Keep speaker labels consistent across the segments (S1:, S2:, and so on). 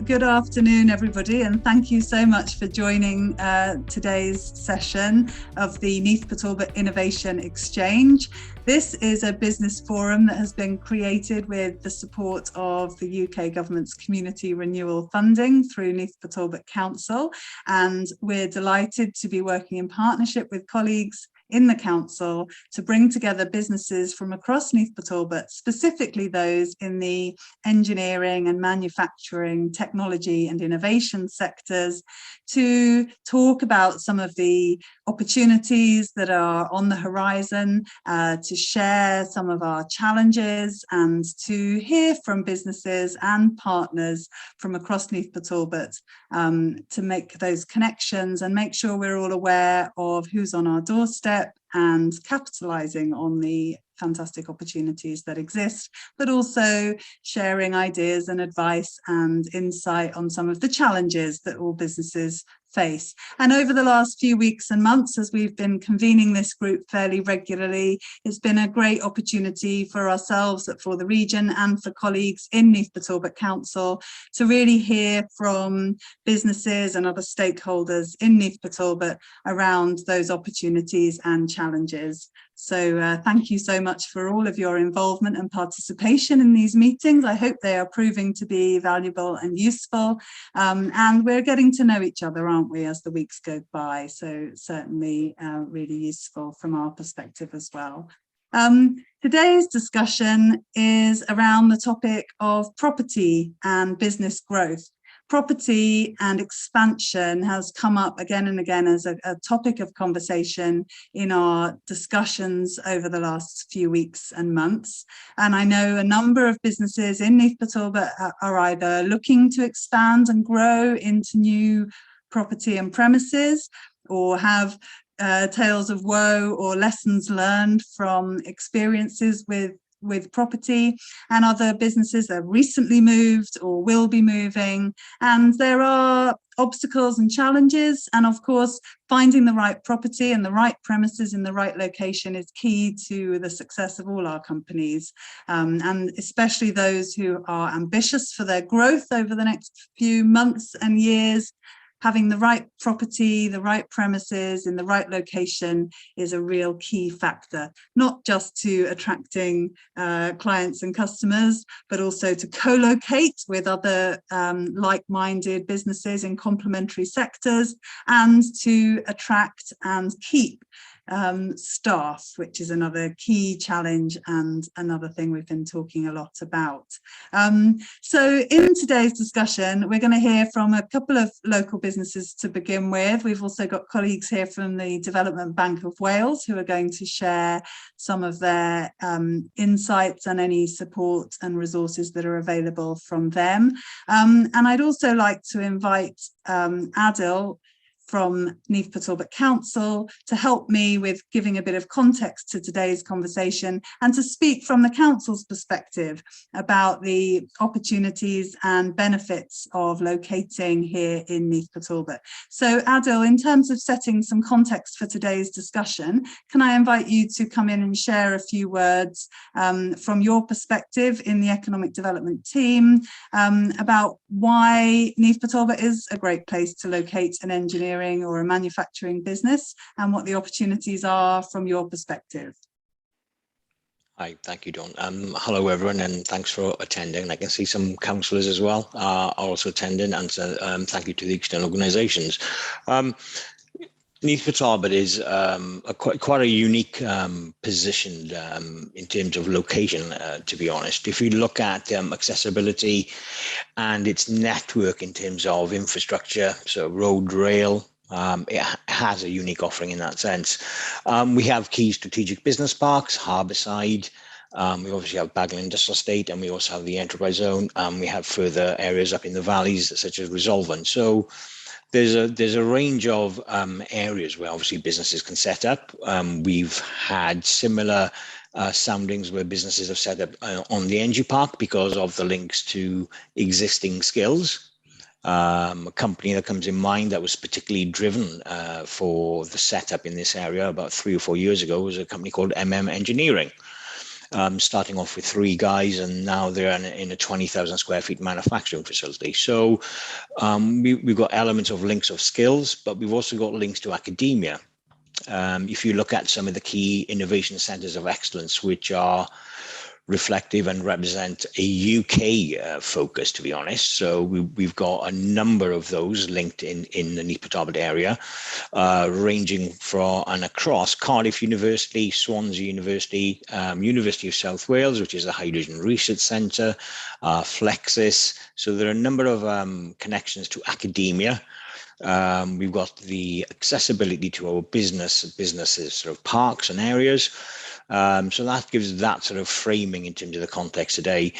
S1: good afternoon, everybody, and thank you so much for joining today's session of the Neath Port Talbot Innovation Exchange. This is a business forum that has been created with the support of the UK Government's Community Renewal Funding through Neath Port Talbot Council, and we're delighted to be working in partnership with colleagues in the council to bring together businesses from across Neath Port Talbot, specifically those in the engineering and manufacturing, technology and innovation sectors, to talk about some of the opportunities that are on the horizon, to share some of our challenges, and to hear from businesses and partners from across Neath Port Talbot, to make those connections and make sure we're all aware of who's on our doorstep and capitalising on the fantastic opportunities that exist, but also sharing ideas and advice and insight on some of the challenges that all businesses face. And over the last few weeks and months, as we've been convening this group fairly regularly, it's been a great opportunity for ourselves, for the region and for colleagues in Neath Port Talbot Council to really hear from businesses and other stakeholders in Neath Port Talbot around those opportunities and challenges. So thank you so much for all of your involvement and participation in these meetings. I hope they are proving to be valuable and useful. And we're getting to know each other, aren't we, as the weeks go by. So certainly really useful from our perspective as well. Today's discussion is around the topic of property and business growth. Property and expansion has come up again and again as a topic of conversation in our discussions over the last few weeks and months. And I know a number of businesses in Neath Port Talbot are either looking to expand and grow into new property and premises, or have tales of woe or lessons learned from experiences with property, and other businesses that have recently moved or will be moving. And there are obstacles and challenges, and of course finding the right property and the right premises in the right location is key to the success of all our companies, and especially those who are ambitious for their growth over the next few months and years. Having the right property, the right premises in the right location is a real key factor, not just to attracting clients and customers, but also to co-locate with other like-minded businesses in complementary sectors, and to attract and keep staff, which is another key challenge and another thing we've been talking a lot about. So in today's discussion, we're going to hear from a couple of local businesses to begin with. We've also got colleagues here from the Development Bank of Wales who are going to share some of their insights and any support and resources that are available from them. And I'd also like to invite Adil from Neath Port Talbot Council to help me with giving a bit of context to today's conversation, and to speak from the council's perspective about the opportunities and benefits of locating here in Neath Port Talbot. So Adil, in terms of setting some context for today's discussion, can I invite you to come in and share a few words from your perspective in the economic development team about why Neath Port Talbot is a great place to locate an engineering or a manufacturing business, and what the opportunities are from your perspective.
S2: Hi, thank you, Dawn. Hello, everyone, and thanks for attending. I can see some councillors as well are also attending, and so thank you to the external organisations. Neath Port Talbot is quite a unique position in terms of location, to be honest. If you look at accessibility and its network in terms of infrastructure, so road, rail, it has a unique offering in that sense. We have key strategic business parks, Harbourside. We obviously have Bagnall Industrial Estate, and we also have the Enterprise Zone. We have further areas up in the valleys, such as Resolvent. So there's a range of areas where obviously businesses can set up. We've had similar soundings where businesses have set up on the Energy Park because of the links to existing skills. A company that comes in mind that was particularly driven for the setup in this area about 3 or 4 years ago was a company called MM Engineering. starting off with 3 guys, and now they're in a 20,000 square feet manufacturing facility. So we've got elements of links of skills, but we've also got links to academia. If you look at some of the key innovation centers of excellence, which are reflective and represent a UK focus, to be honest. So we've got a number of those linked in the Neath Port Talbot area, ranging from and across Cardiff University, Swansea University, University of South Wales, which is a hydrogen research centre, Flexis. So there are a number of connections to academia. We've got the accessibility to our businesses, sort of parks and areas. So that gives that sort of framing in terms of the context today.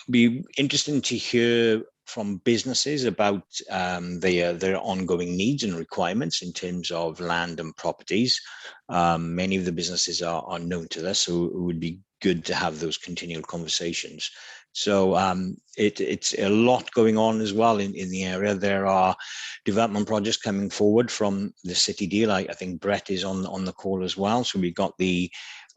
S2: Be interesting to hear from businesses about their ongoing needs and requirements in terms of land and properties. Many of the businesses are known to this, so it would be good to have those continual conversations. So it's a lot going on as well in the area. There are development projects coming forward from the city deal. I think Brett is on the call as well. So we've got the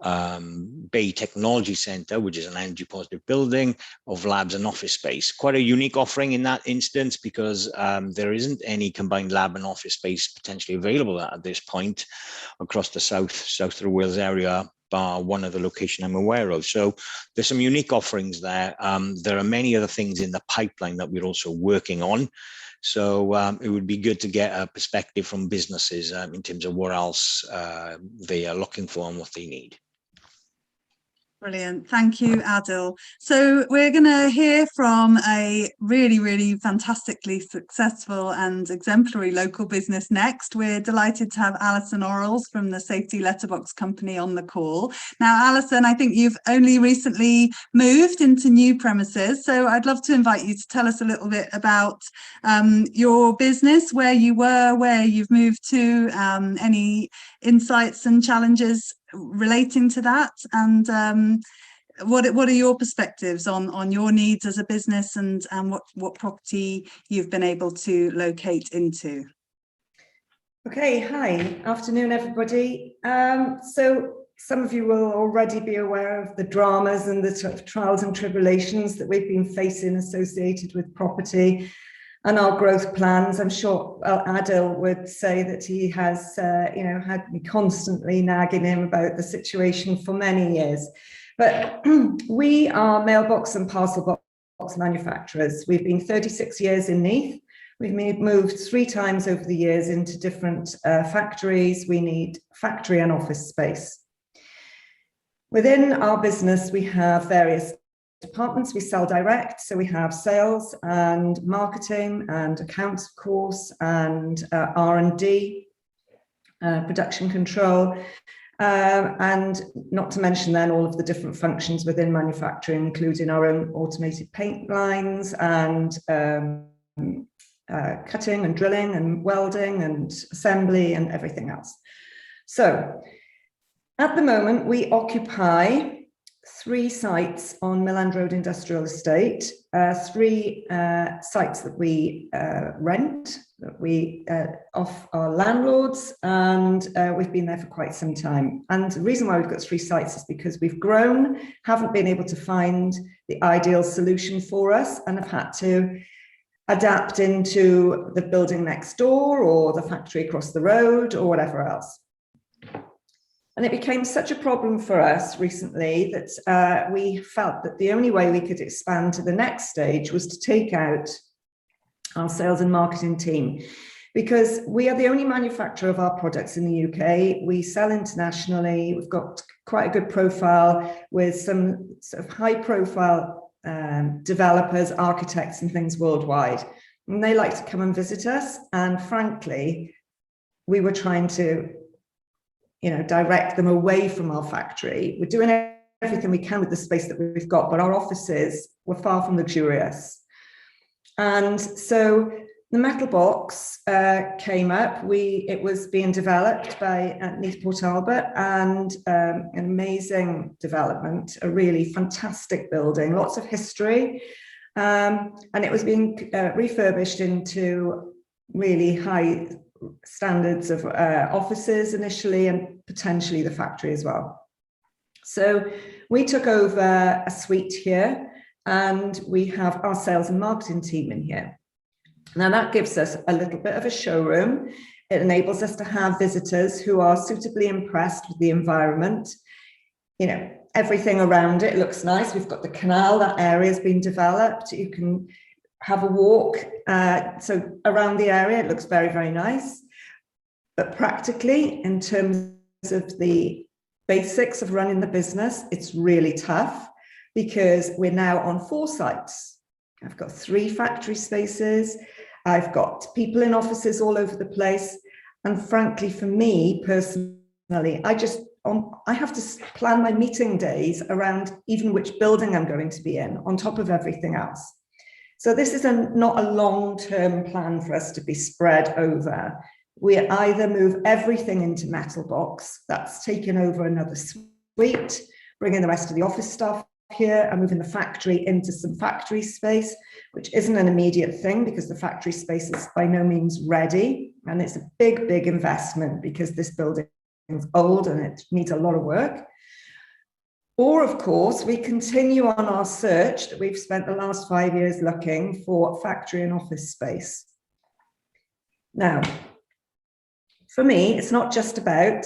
S2: Bay Technology Centre, which is an energy positive building of labs and office space. Quite a unique offering in that instance, because there isn't any combined lab and office space potentially available at this point across the south of Wales area, bar one other location I'm aware of. So there's some unique offerings there. There are many other things in the pipeline that we're also working on. So it would be good to get a perspective from businesses in terms of what else they are looking for and what they need.
S1: Brilliant. Thank you, Adil. So we're going to hear from a really, really fantastically successful and exemplary local business next. We're delighted to have Alison Orrells from the Safety Letterbox Company on the call. Now, Alison, I think you've only recently moved into new premises, so I'd love to invite you to tell us a little bit about your business, where you were, where you've moved to, any insights and challenges relating to that, and what are your perspectives on your needs as a business, and what property you've been able to locate into?
S3: Okay, hi, afternoon everybody. So some of you will already be aware of the dramas and the sort of trials and tribulations that we've been facing associated with property and our growth plans. I'm sure Adil would say that he has, had me constantly nagging him about the situation for many years. But we are mailbox and parcel box manufacturers. We've been 36 years in Neath. We've moved 3 times over the years into different factories. We need factory and office space. Within our business, we have various departments. We sell direct, so we have sales and marketing and accounts, of course, and R&D, production control, and not to mention then all of the different functions within manufacturing, including our own automated paint lines and cutting and drilling and welding and assembly and everything else. So at the moment, we occupy 3 sites on Milland Road Industrial Estate, 3 sites that we rent, that we off our landlords, and we've been there for quite some time. And the reason why we've got 3 sites is because we've grown, haven't been able to find the ideal solution for us, and have had to adapt into the building next door or the factory across the road or whatever else. And it became such a problem for us recently that we felt that the only way we could expand to the next stage was to take out our sales and marketing team, because we are the only manufacturer of our products in the UK. We sell internationally. We've got quite a good profile with some sort of high profile developers, architects and things worldwide. And they like to come and visit us. And frankly, we were trying to direct them away from our factory. We're doing everything we can with the space that we've got, but our offices were far from luxurious. And so the metal box came up. It was being developed by Neath Port Talbot, and an amazing development, a really fantastic building, lots of history. And it was being refurbished into really high standards of offices initially, and potentially the factory as well. So we took over a suite here, and we have our sales and marketing team in here. Now that gives us a little bit of a showroom. It enables us to have visitors who are suitably impressed with the environment. You know, everything around it looks nice. We've got the canal, that area has been developed. You can have a walk. So around the area, it looks very, very nice. But practically, in terms of the basics of running the business, it's really tough because we're now on 4 sites. I've got 3 factory spaces. I've got people in offices all over the place. And frankly, for me personally, I have to plan my meeting days around even which building I'm going to be in, on top of everything else. So this is not a long-term plan for us to be spread over. We either move everything into metal box, that's taken over another suite, bringing the rest of the office staff here and moving the factory into some factory space, which isn't an immediate thing because the factory space is by no means ready. And it's a big, big investment because this building is old and it needs a lot of work. Or, of course, we continue on our search that we've spent the last 5 years looking for factory and office space. Now, for me, it's not just about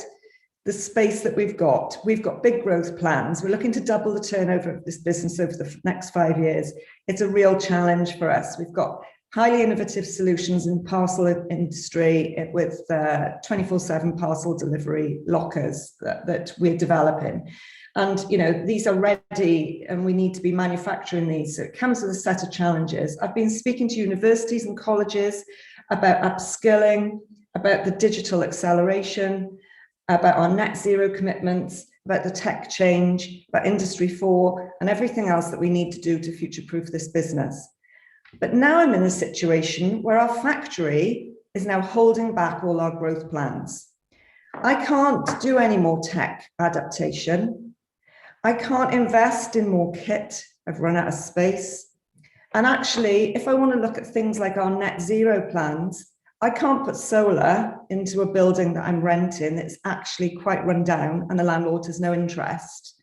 S3: the space that we've got. We've got big growth plans. We're looking to double the turnover of this business over the next 5 years. It's a real challenge for us. We've got highly innovative solutions in parcel industry with 24/7 parcel delivery lockers that we're developing. And, you know, these are ready and we need to be manufacturing these. So it comes with a set of challenges. I've been speaking to universities and colleges about upskilling, about the digital acceleration, about our net zero commitments, about the tech change, about Industry 4, and everything else that we need to do to future-proof this business. But now I'm in a situation where our factory is now holding back all our growth plans. I can't do any more tech adaptation. I can't invest in more kit. I've run out of space. And actually, if I want to look at things like our net zero plans, I can't put solar into a building that I'm renting that's actually quite run down and the landlord has no interest.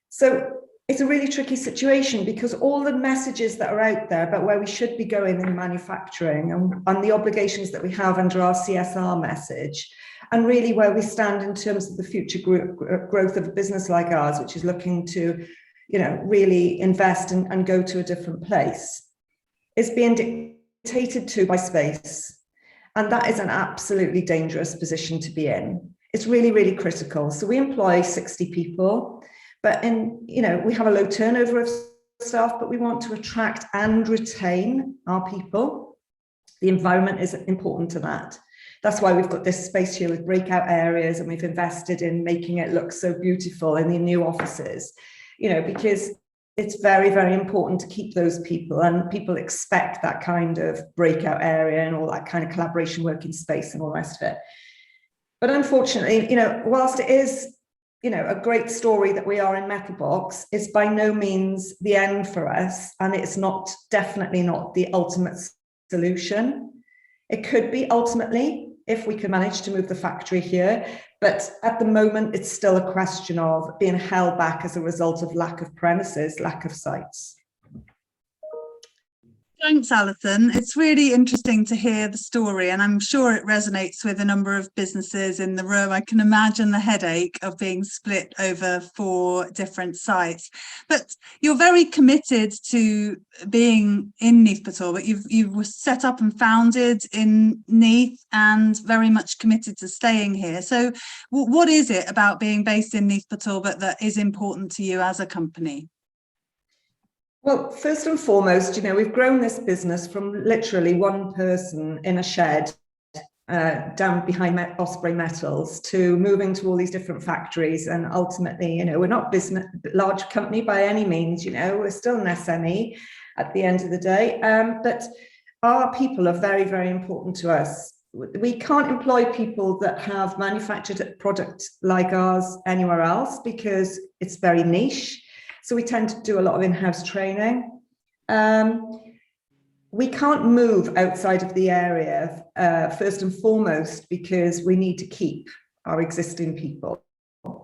S3: So it's a really tricky situation because all the messages that are out there about where we should be going in manufacturing and the obligations that we have under our CSR message, and really where we stand in terms of the future growth of a business like ours, which is looking to, you know, really invest and go to a different place, is being dictated to by space. And that is an absolutely dangerous position to be in. It's really, really critical. So we employ 60 people, but we have a low turnover of staff, but we want to attract and retain our people. The environment is important to that. That's why we've got this space here with breakout areas, and we've invested in making it look so beautiful in the new offices, because it's very, very important to keep those people, and people expect that kind of breakout area and all that kind of collaboration working space and all the rest of it. But unfortunately, whilst it is, a great story that we are in Metal Box, it's by no means the end for us. And it's definitely not the ultimate solution. It could be ultimately if we could manage to move the factory here. But at the moment, it's still a question of being held back as a result of lack of premises, lack of sites.
S1: Thanks, Alison. It's really interesting to hear the story, and I'm sure it resonates with a number of businesses in the room. I can imagine the headache of being split over 4 different sites. But you're very committed to being in Neath Port Talbot. You were set up and founded in Neath and very much committed to staying here. So what is it about being based in Neath Port Talbot that is important to you as a company?
S3: Well, first and foremost, we've grown this business from literally one person in a shed down behind Osprey Metals to moving to all these different factories. And ultimately, we're not a large company by any means, we're still an SME at the end of the day. But our people are very, very important to us. We can't employ people that have manufactured a product like ours anywhere else because it's very niche. So we tend to do a lot of in-house training. We can't move outside of the area, first and foremost, because we need to keep our existing people.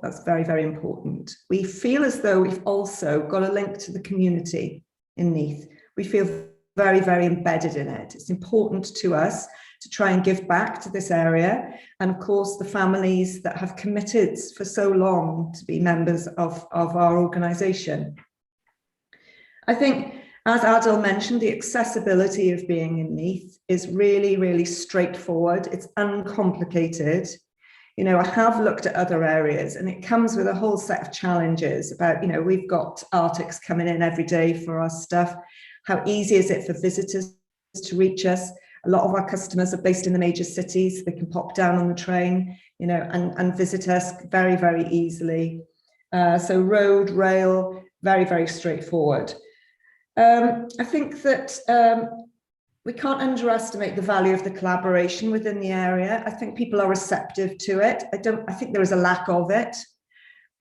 S3: That's very, very important. We feel as though we've also got a link to the community in Neath. We feel very, very embedded in it. It's important to us to try and give back to this area. And of course, the families that have committed for so long to be members of our organisation. I think, as Adil mentioned, the accessibility of being in Neath is really, really straightforward. It's uncomplicated. You know, I have looked at other areas and it comes with a whole set of challenges about, you know, we've got Arctics coming in every day for our stuff. How easy is it for visitors to reach us? A lot of our customers are based in the major cities. They can pop down on the train, you know, and visit us very, very easily. So road, rail, very, very straightforward. I think that we can't underestimate the value of the collaboration within the area. I think people are receptive to it. I think there is a lack of it,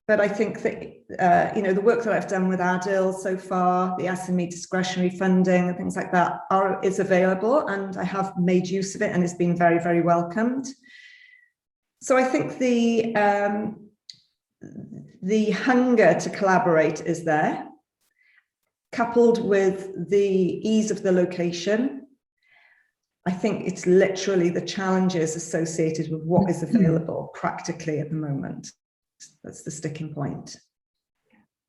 S3: but I think that, you know, the work that I've done with Adil so far, the SME discretionary funding and things like that is available, and I have made use of it and it's been very, very welcomed. So I think the hunger to collaborate is there, coupled with the ease of the location. I think it's literally the challenges associated with what is available practically at the moment. That's the sticking point.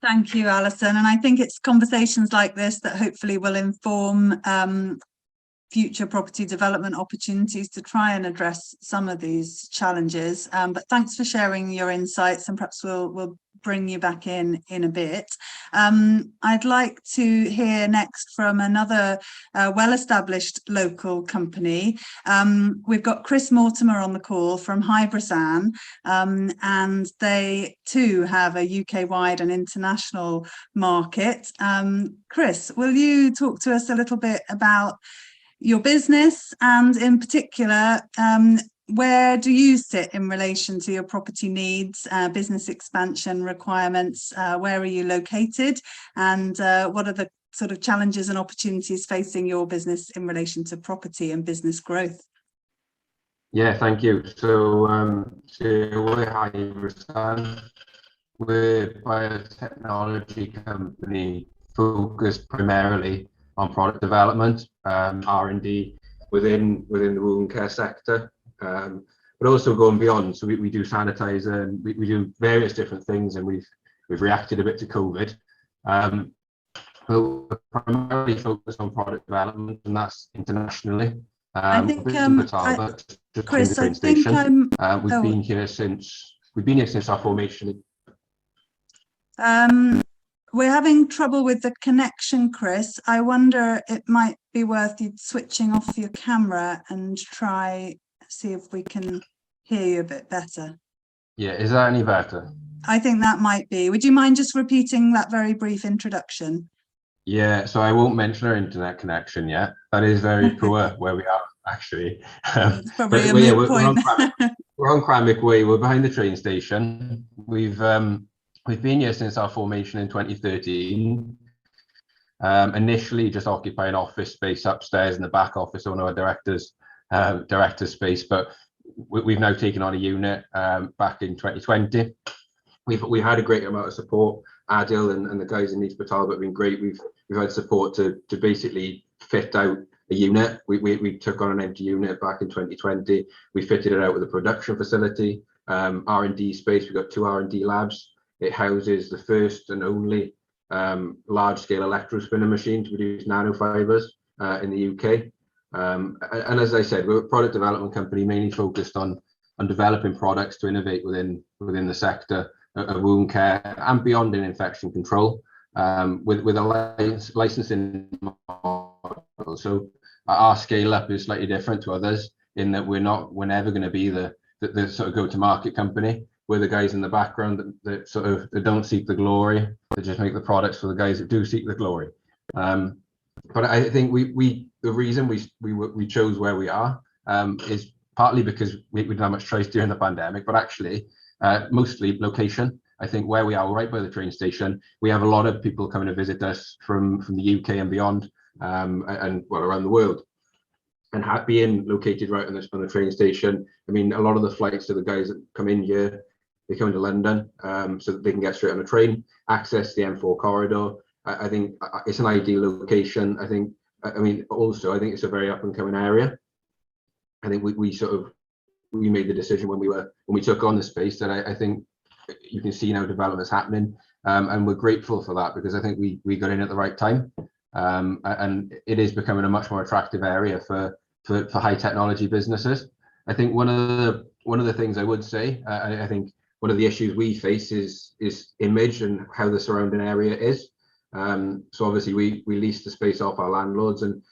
S1: Thank you, Alison. And I think it's conversations like this that hopefully will inform future property development opportunities to try and address some of these challenges. But thanks for sharing your insights, and perhaps we'll bring you back in a bit. I'd like to hear next from another well-established local company. We've got Chris Mortimer on the call from Hybrisan, and they too have a UK-wide and international market. Chris, will you talk to us a little bit about your business, and in particular, where do you sit in relation to your property needs, business expansion requirements? Where are you located, and what are the sort of challenges and opportunities facing your business in relation to property and business growth?
S4: Yeah, thank you. So we're Hybrisan. We're a biotechnology company focused primarily on product development, R&D within the wound care sector, but also going beyond. So we do sanitizer, and we do various different things, and we've reacted a bit to COVID. But we're primarily focused on product development, and that's internationally.
S1: I think,
S4: Chris,
S1: I think
S4: we've been here since our formation.
S1: We're having trouble with the connection, Chris. I wonder it might be worth you switching off your camera and see if we can hear you a bit better.
S4: Yeah, is that any better?
S1: I think that might be. Would you mind just repeating that very brief introduction?
S4: Yeah, so I won't mention our internet connection yet. That is very poor where we are, actually.
S1: It's probably a moot point.
S4: We're on Cranwick Way. We're behind the train station. We've been here since our formation in 2013. Initially just occupying office space upstairs in the back office on our director's space, but we've now taken on a unit back in 2020. We've had a great amount of support. Adil and the guys in Neath Port Talbot have been great. We've had support to basically fit out a unit. We took on an empty unit back in 2020. We fitted it out with a production facility, R&D space. We've got 2 R&D labs. It houses the first and only large-scale electrospinner machine to produce nanofibers in the UK. And as I said, we're a product development company mainly focused on developing products to innovate within the sector of wound care and beyond in infection control, with a licensing model. So our scale up is slightly different to others in that we're never going to be the sort of go-to-market company. We're the guys in the background that don't seek the glory. They just make the products for the guys that do seek the glory. But I think the reason we chose where we are is partly because we didn't have much choice during the pandemic, but actually mostly location. I think where we are, right by the train station, we have a lot of people coming to visit us from the UK and beyond, and well, around the world. And being located right on the train station, I mean, a lot of the flights of the guys that come in here come into London, so that they can get straight on a train, access the M4 corridor. I think it's an ideal location. I mean, also, I think it's a very up and coming area. I think we made the decision when we took on the space that I think you can see now developments happening, and we're grateful for that, because I think we got in at the right time, and it is becoming a much more attractive area for high technology businesses. I think one of the things I would say, I think one of the issues we face is image and how the surrounding area is. So obviously we lease the space off our landlords, and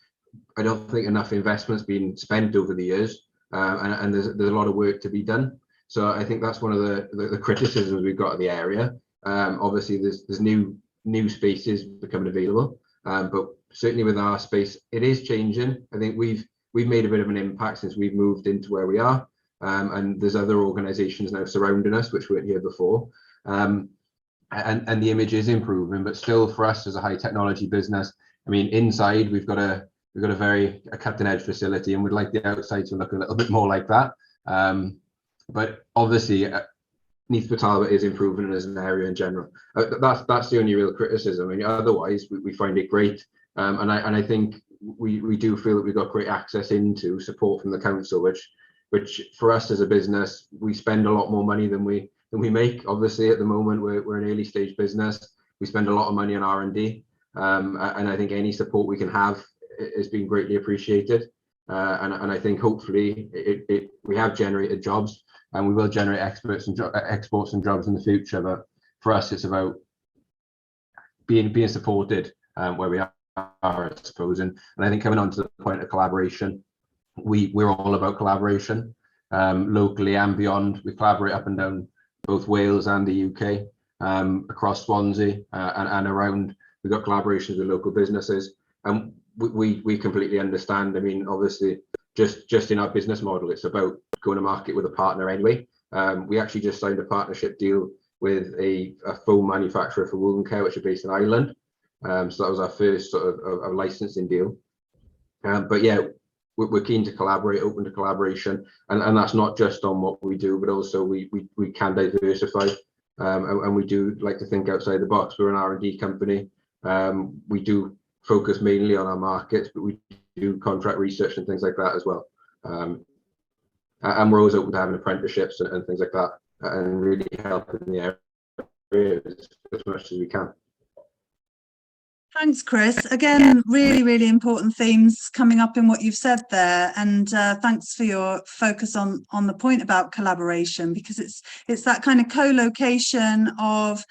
S4: I don't think enough investment's been spent over the years, and there's a lot of work to be done. So I think that's one of the criticisms we've got of the area. Obviously there's new spaces becoming available, but certainly with our space, it is changing. I think we've made a bit of an impact since we've moved into where we are, and there's other organisations now surrounding us which weren't here before, and the image is improving. But still, for us as a high technology business, I mean, inside we've got a very cutting edge facility, and we'd like the outside to look a little bit more like that. But obviously, Neath Port Talbot is improving as an area in general. That's the only real criticism. I mean, otherwise we find it great, and I think we do feel that we've got great access into support from the council, which for us as a business, we spend a lot more money than we make. Obviously, at the moment we're an early stage business. We spend a lot of money on R&D, and I think any support we can have has been greatly appreciated. And I think hopefully we have generated jobs, and we will generate exports and jobs in the future. But for us, it's about being supported where we are, I suppose. And I think coming on to the point of collaboration, we're all about collaboration, locally and beyond. We collaborate up and down both Wales and the UK, across Swansea, and around. We've got collaborations with local businesses, and we completely understand. I mean, obviously, just in our business model, it's about going to market with a partner anyway. We actually just signed a partnership deal with a foam manufacturer for wound care, which are based in Ireland. So that was our first sort of licensing deal. But yeah, we're keen to collaborate, open to collaboration, and that's not just on what we do, but also we can diversify, and we do like to think outside the box. We're an R&D company. We do focus mainly on our markets, but we do contract research and things like that as well. And we're always open to having apprenticeships and things like that, and really helping the area as much as we can.
S1: Thanks, Chris. Again, really, really important themes coming up in what you've said there, and thanks for your focus on the point about collaboration, because it's that kind of co-location of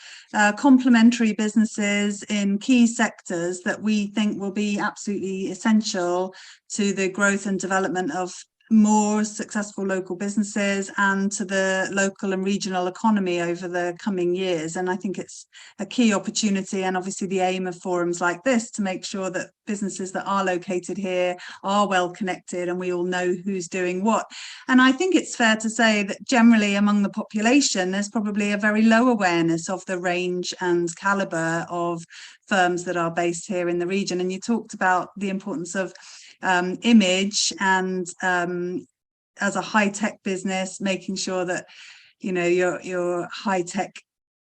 S1: complementary businesses in key sectors that we think will be absolutely essential to the growth and development of more successful local businesses and to the local and regional economy over the coming years. And I think it's a key opportunity, and obviously the aim of forums like this, to make sure that businesses that are located here are well connected and we all know who's doing what. And I think it's fair to say that generally among the population, there's probably a very low awareness of the range and calibre of firms that are based here in the region. And you talked about the importance of image, and as a high-tech business, making sure that your high-tech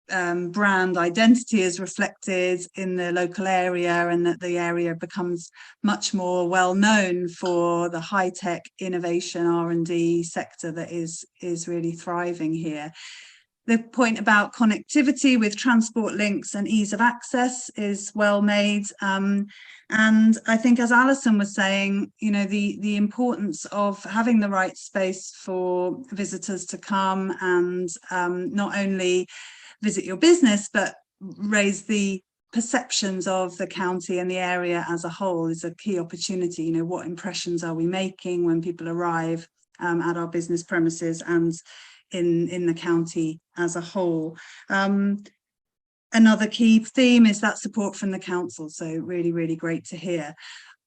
S1: brand identity is reflected in the local area, and that the area becomes much more well known for the high-tech innovation R&D sector that is really thriving here. The point about connectivity with transport links and ease of access is well made. And I think, as Alison was saying, the importance of having the right space for visitors to come and not only visit your business, but raise the perceptions of the county and the area as a whole is a key opportunity. What impressions are we making when people arrive at our business premises and in the county as a whole? Another key theme is that support from the council, so really, really great to hear.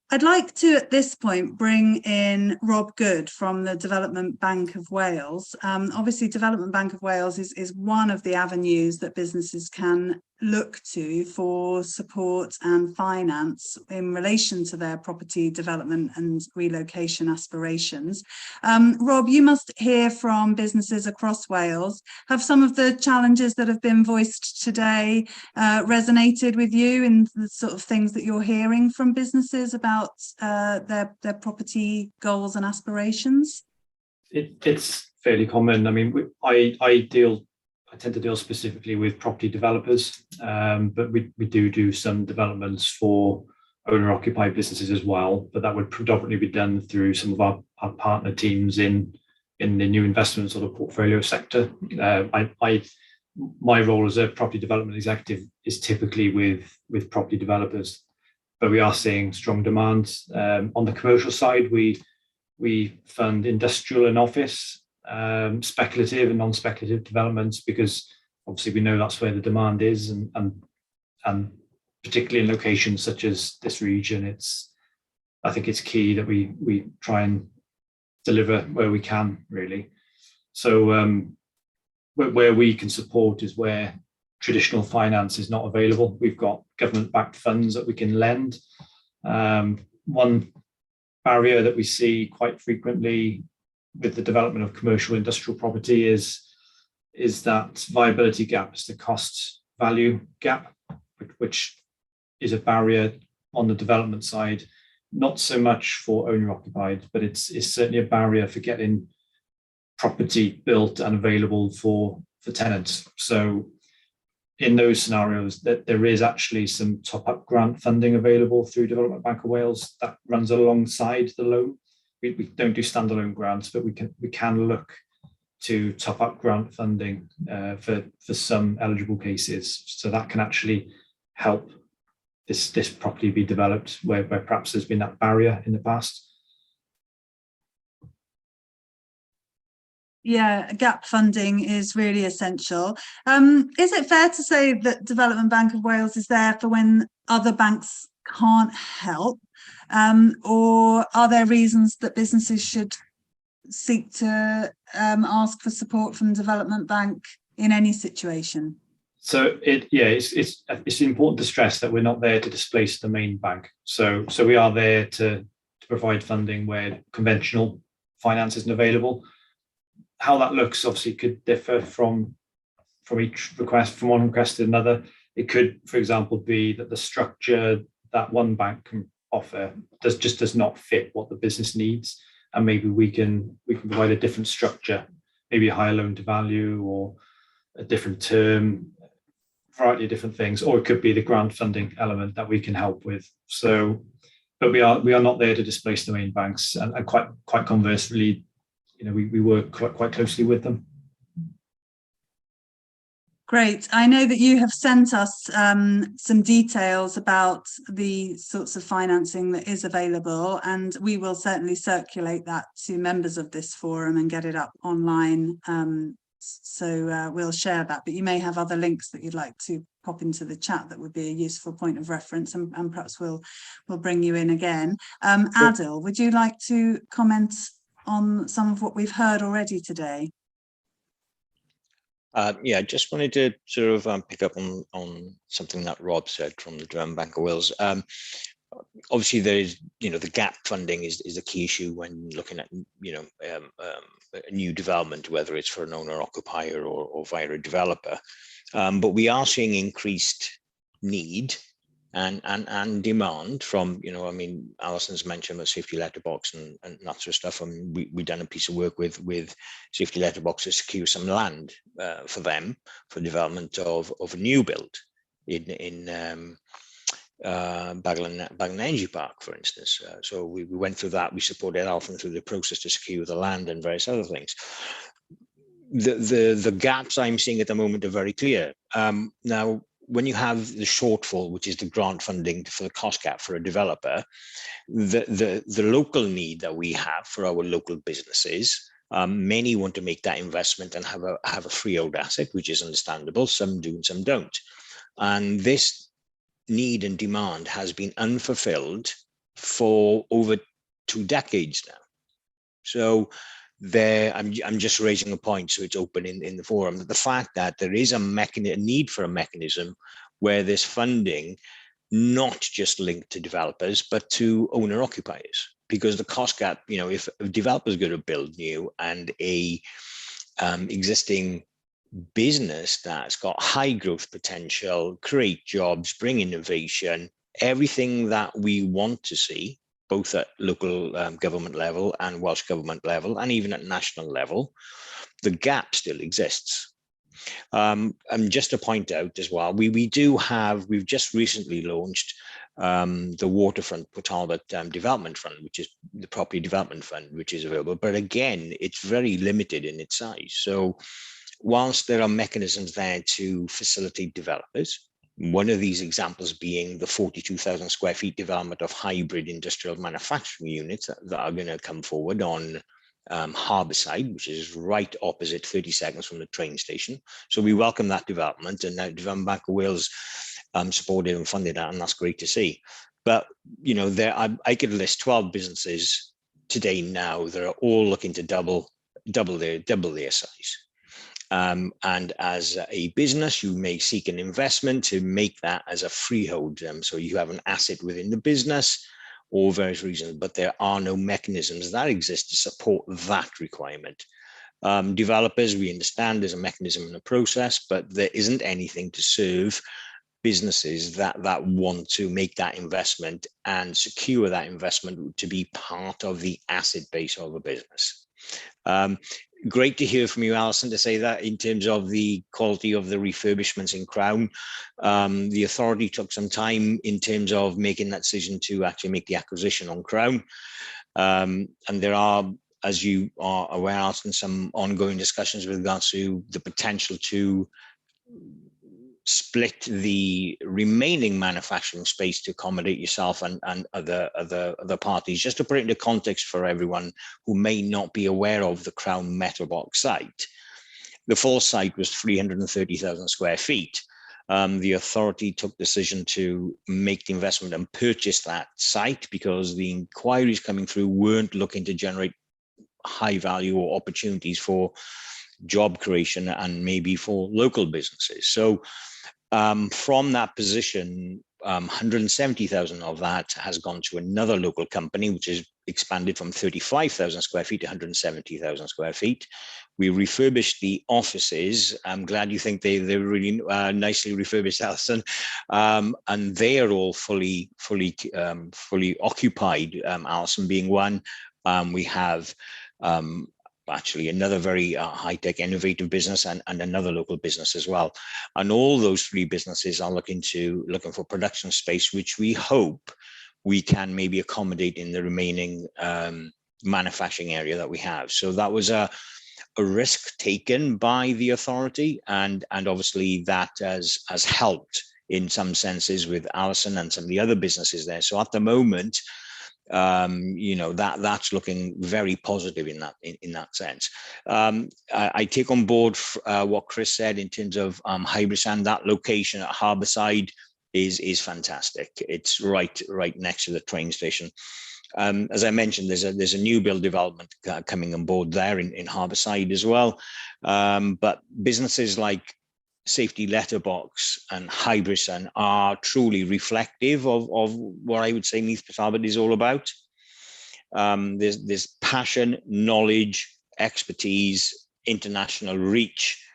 S1: I'd like to, at this point, bring in Rob Good from the Development Bank of Wales. Obviously, Development Bank of Wales is one of the avenues that businesses can look to for support and finance in relation to their property development and relocation aspirations. Rob, you must hear from businesses across Wales. Have some of the challenges that have been voiced today resonated with you in the sort of things that you're hearing from businesses about their property goals and aspirations?
S5: It's fairly common. I mean, I tend to deal specifically with property developers, but we do some developments for owner-occupied businesses as well. But that would predominantly be done through some of our partner teams in the new investment sort of portfolio sector. My role as a property development executive is typically with property developers, but we are seeing strong demand on the commercial side. We fund industrial and office, speculative and non-speculative developments, because obviously we know that's where the demand is, and particularly in locations such as this region, I think it's key that we try and deliver where we can, really. So where we can support is where traditional finance is not available. We've got government-backed funds that we can lend. One barrier that we see quite frequently with the development of commercial industrial property is that viability gap, is the cost value gap, which is a barrier on the development side, not so much for owner occupied, but it's certainly a barrier for getting property built and available for tenants. So in those scenarios, that there is actually some top-up grant funding available through Development Bank of Wales that runs alongside the loan. We don't do standalone grants, but we can look to top-up grant funding for some eligible cases. So that can actually help this property be developed where perhaps there's been that barrier in the past.
S1: Yeah, gap funding is really essential. Is it fair to say that Development Bank of Wales is there for when other banks can't help? Or are there reasons that businesses should seek to ask for support from Development Bank in any situation? So
S5: it's important to stress that we're not there to displace the main bank. So we are there to provide funding where conventional finance isn't available. How that looks obviously could differ from each request, from one request to another. It could, for example, be that the structure that one bank can offer does not fit what the business needs, and maybe we can provide a different structure, maybe a higher loan to value or a different term, variety of different things, or it could be the grant funding element that we can help with. So, but we are not there to displace the main banks, and quite conversely, we work quite closely with them.
S1: Great. I know that you have sent us some details about the sorts of financing that is available, and we will certainly circulate that to members of this forum and get it up online. So we'll share that, but you may have other links that you'd like to pop into the chat that would be a useful point of reference, and perhaps we'll bring you in again. Adil, would you like to comment on some of what we've heard already today?
S2: Yeah, just wanted to sort of pick up on something that Rob said from the Development Bank of Wales. Obviously, there is, the gap funding is a key issue when looking at, a new development, whether it's for an owner-occupier or via a developer. But we are seeing increased need and demand from, Alison's mentioned the safety letterbox and that sort of stuff. And we've done a piece of work with safety letterbox to secure some land for them for development of a new build in Baglan Energy Park, for instance. So we went through that. We supported Alfred through the process to secure the land and various other things. The gaps I'm seeing at the moment are very clear. Now, when you have the shortfall, which is the grant funding for the cost gap for a developer, the local need that we have for our local businesses, many want to make that investment and have a freehold asset, which is understandable. Some do and some don't. And this need and demand has been unfulfilled for over 2 decades now. So I'm just raising a point so it's open in the forum, that the fact that there is a need for a mechanism where there's funding not just linked to developers, but to owner occupiers, because the cost gap, you know, if developers go to build new and a existing business that's got high growth potential, create jobs, bring innovation, everything that we want to see, both at local government level and Welsh government level, and even at national level, the gap still exists. And just to point out as well, we've just recently launched the Waterfront Port Talbot Development Fund, which is the property development fund, which is available. But again, it's very limited in its size. So whilst there are mechanisms there to facilitate developers, one of these examples being the 42,000 square feet development of hybrid industrial manufacturing units that are going to come forward on Harbourside, which is right opposite 30 seconds from the train station. So we welcome that development, and now Development Bank of Wales supported and funded that, and that's great to see. But you know, I could list 12 businesses today now that are all looking to double their size. And as a business, you may seek an investment to make that as a freehold. So you have an asset within the business, or various reasons, but there are no mechanisms that exist to support that requirement. Developers, we understand there's a mechanism in the process, but there isn't anything to serve businesses that want to make that investment and secure that investment to be part of the asset base of a business. Great to hear from you, Alison, to say that in terms of the quality of the refurbishments in Crown. The authority took some time in terms of making that decision to actually make the acquisition on Crown. And there are, as you are aware, Alison, some ongoing discussions with regards to the potential to split the remaining manufacturing space to accommodate yourself and other parties. Just to put it into context for everyone who may not be aware of the Crown Metal Box site, the full site was 330,000 square feet. The authority took decision to make the investment and purchase that site because the inquiries coming through weren't looking to generate high value or opportunities for job creation and maybe for local businesses. So from that position, 170,000 of that has gone to another local company, which has expanded from 35,000 square feet to 170,000 square feet. We refurbished the offices. I'm glad you think they're really nicely refurbished, Alison. And they are all fully occupied, Alison being one. We have actually another very high-tech innovative business and another local business as well. And all those three businesses are looking for production space, which we hope we can maybe accommodate in the remaining manufacturing area that we have. So that was a risk taken by the authority, and obviously that has helped in some senses with Alison and some of the other businesses there. So at the moment, you know, that's looking very positive in that sense. I take on board what Chris said in terms of Hybrid, that location at Harbourside is fantastic. It's right next to the train station. As I mentioned, there's a new build development coming on board there in Harbourside as well. But businesses like Safety Letterbox and Hybrid are truly reflective of what I would say Neath Port Talbot is all about. There's passion, knowledge, expertise, international reach,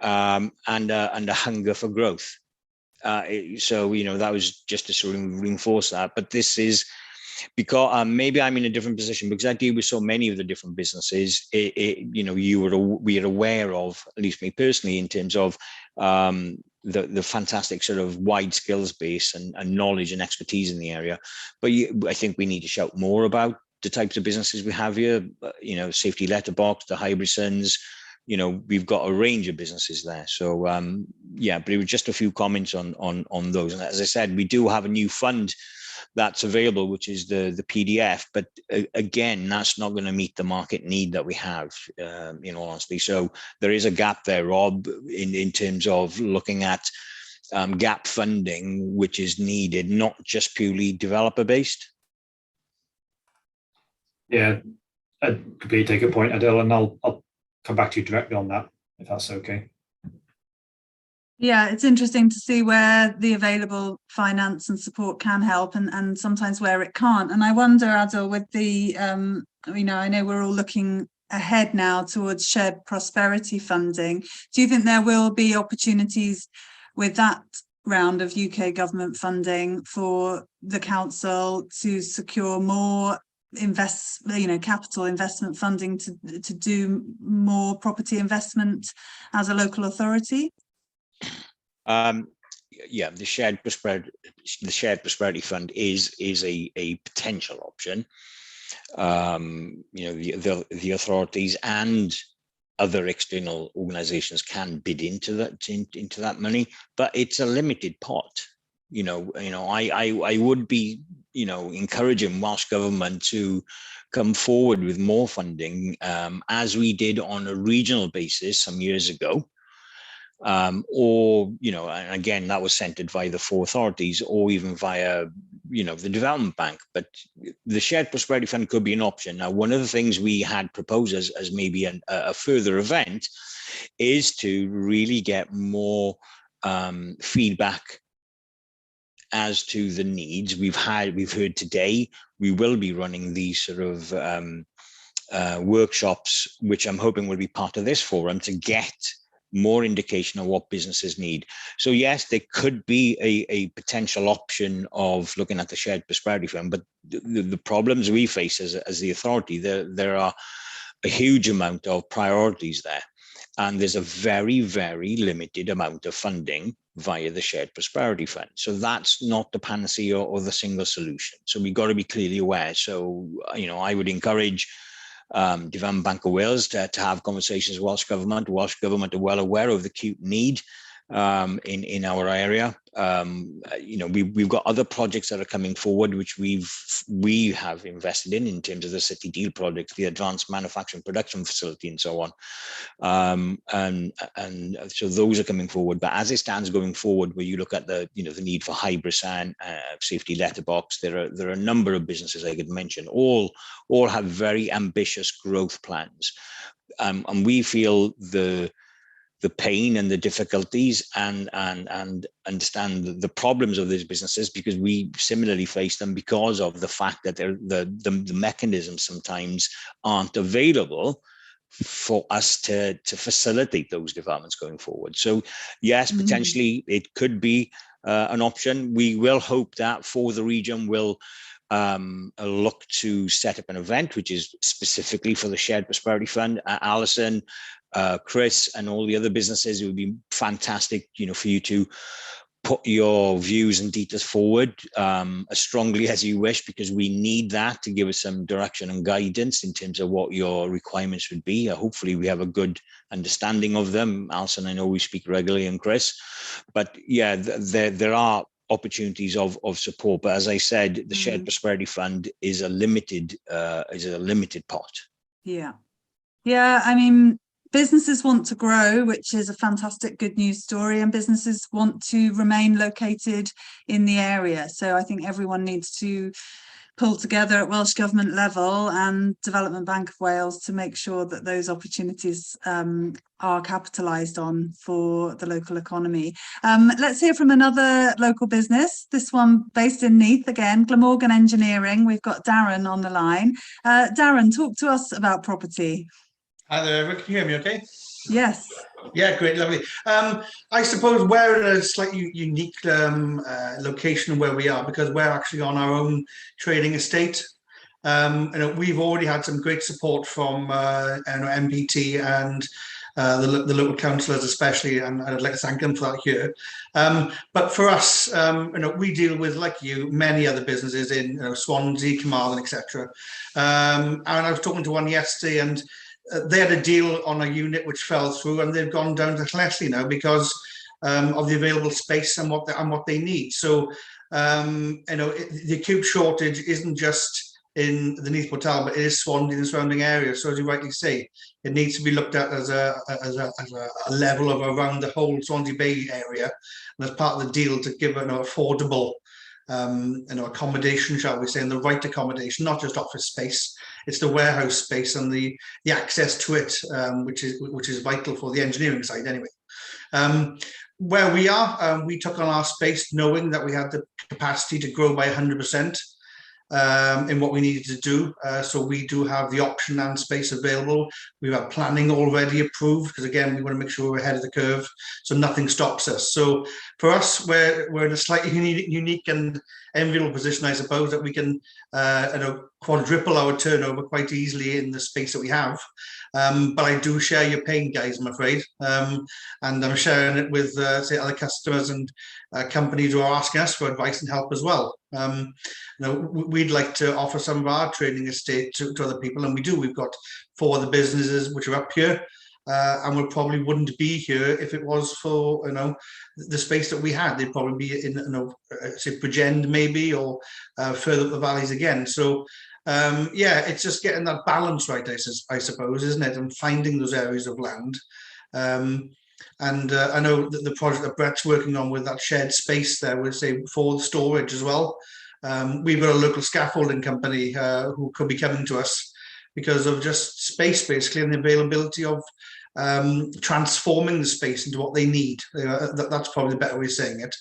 S2: and a hunger for growth. So, you know, that was just to sort of reinforce that. But this is because maybe I'm in a different position because I deal with so many of the different businesses. You know, we are aware of, at least me personally, in terms of the fantastic sort of wide skills base and knowledge and expertise in the area. But I think we need to shout more about the types of businesses we have here. You know, Safety Letterbox, the Hybridsons. You know, we've got a range of businesses there. So yeah, but it was just a few comments on those. And as I said, we do have a new fund that's available, which is the PDF. But again, that's not going to meet the market need that we have, in all honesty. So there is a gap there, Rob, in terms of looking at gap funding, which is needed, not just purely developer based.
S5: Yeah, I completely take a point, Adele, and I'll come back to you directly on that, if that's okay.
S1: Yeah, it's interesting to see where the available finance and support can help, and sometimes where it can't. And I wonder, Adil, with the, I know we're all looking ahead now towards shared prosperity funding. Do you think there will be opportunities with that round of UK government funding for the council to secure more capital investment funding to do more property investment as a local authority?
S2: Yeah, the shared prosperity fund is a potential option. The authorities and other external organizations can bid into that money, but it's a limited pot. I would be encouraging Welsh Government to come forward with more funding, as we did on a regional basis some years ago. And again, that was centered via the four authorities, or even via the development bank. But the shared prosperity fund could be an option. Now, one of the things we had proposed as maybe a further event is to really get more feedback as to the needs. We've heard today, we will be running these sort of workshops, which I'm hoping will be part of this forum, to get more indication of what businesses need. So yes, there could be a potential option of looking at the shared prosperity fund, but the problems we face as the authority, there are a huge amount of priorities there, and there's a very, very limited amount of funding via the shared prosperity fund. So that's not the panacea or the single solution. So we've got to be clearly aware. So I would encourage Development Bank of Wales to have conversations with Welsh Government. Welsh Government are well aware of the acute need in our area. We've got other projects that are coming forward, which we have invested in terms of the City Deal project, the Advanced Manufacturing Production Facility, and so on. And so those are coming forward. But as it stands going forward, where you look at the need for Hybris safety letterbox, there are a number of businesses I could mention. All have very ambitious growth plans, and we feel the pain and the difficulties and understand the problems of these businesses, because we similarly face them because of the fact that the mechanisms sometimes aren't available for us to facilitate those developments going forward. So yes, potentially it could be an option. We will hope that for the region we'll look to set up an event which is specifically for the shared prosperity fund. Alison, Chris, and all the other businesses, it would be fantastic, for you to put your views and details forward as strongly as you wish, because we need that to give us some direction and guidance in terms of what your requirements would be. Hopefully we have a good understanding of them. Alison, I know we speak regularly, and Chris, but yeah, there are opportunities of support. But as I said, the shared prosperity fund is a limited pot. Yeah.
S1: I mean, businesses want to grow, which is a fantastic good news story, and businesses want to remain located in the area. So I think everyone needs to pull together at Welsh Government level and Development Bank of Wales to make sure that those opportunities are capitalised on for the local economy. Let's hear from another local business, this one based in Neath again, Glamorgan Engineering. We've got Darren on the line. Darren, talk to us about property.
S6: Hi there, everyone. Can you hear me okay?
S1: Yes.
S6: Yeah, great, lovely. I suppose we're in a slightly unique location where we are, because we're actually on our own trading estate. We've already had some great support from MPT and the local councillors especially, and I'd like to thank them for that here. But for us, we deal with, like you, many other businesses in Swansea, Carmarthen, etc. And I was talking to one yesterday, and they had a deal on a unit which fell through, and they've gone down to Lleslie now because of the available space and what they need. So the acute shortage isn't just in the Neath Port Talbot, it is Swansea and the surrounding areas. So as you rightly say, it needs to be looked at as a level of around the whole Swansea Bay area, and as part of the deal to give an affordable accommodation, shall we say, and the right accommodation, not just office space. It's the warehouse space and the access to it, which is vital for the engineering side anyway. where we are, we took on our space knowing that we had the capacity to grow by 100%. In what we needed to do. So we do have the option and space available. We have planning already approved, because again, we want to make sure we're ahead of the curve, so nothing stops us. So for us, we're in a slightly unique and enviable position, I suppose, that we can quadruple our turnover quite easily in the space that we have. But I do share your pain, guys, I'm afraid. And I'm sharing it with, say, other customers and companies who are asking us for advice and help as well. We'd like to offer some of our training estate to other people, and we do. We've got 4 other businesses which are up here, and we probably wouldn't be here if it was for the space that we had. They'd probably be in say Bridgend maybe, or further up the valleys again. So yeah, it's just getting that balance right, I suppose, isn't it, and finding those areas of land. And I know that the project that Brett's working on with that shared space there, would say for the storage as well. We've got a local scaffolding company who could be coming to us because of just space, basically, and the availability of transforming the space into what they need. That's probably the better way of saying it.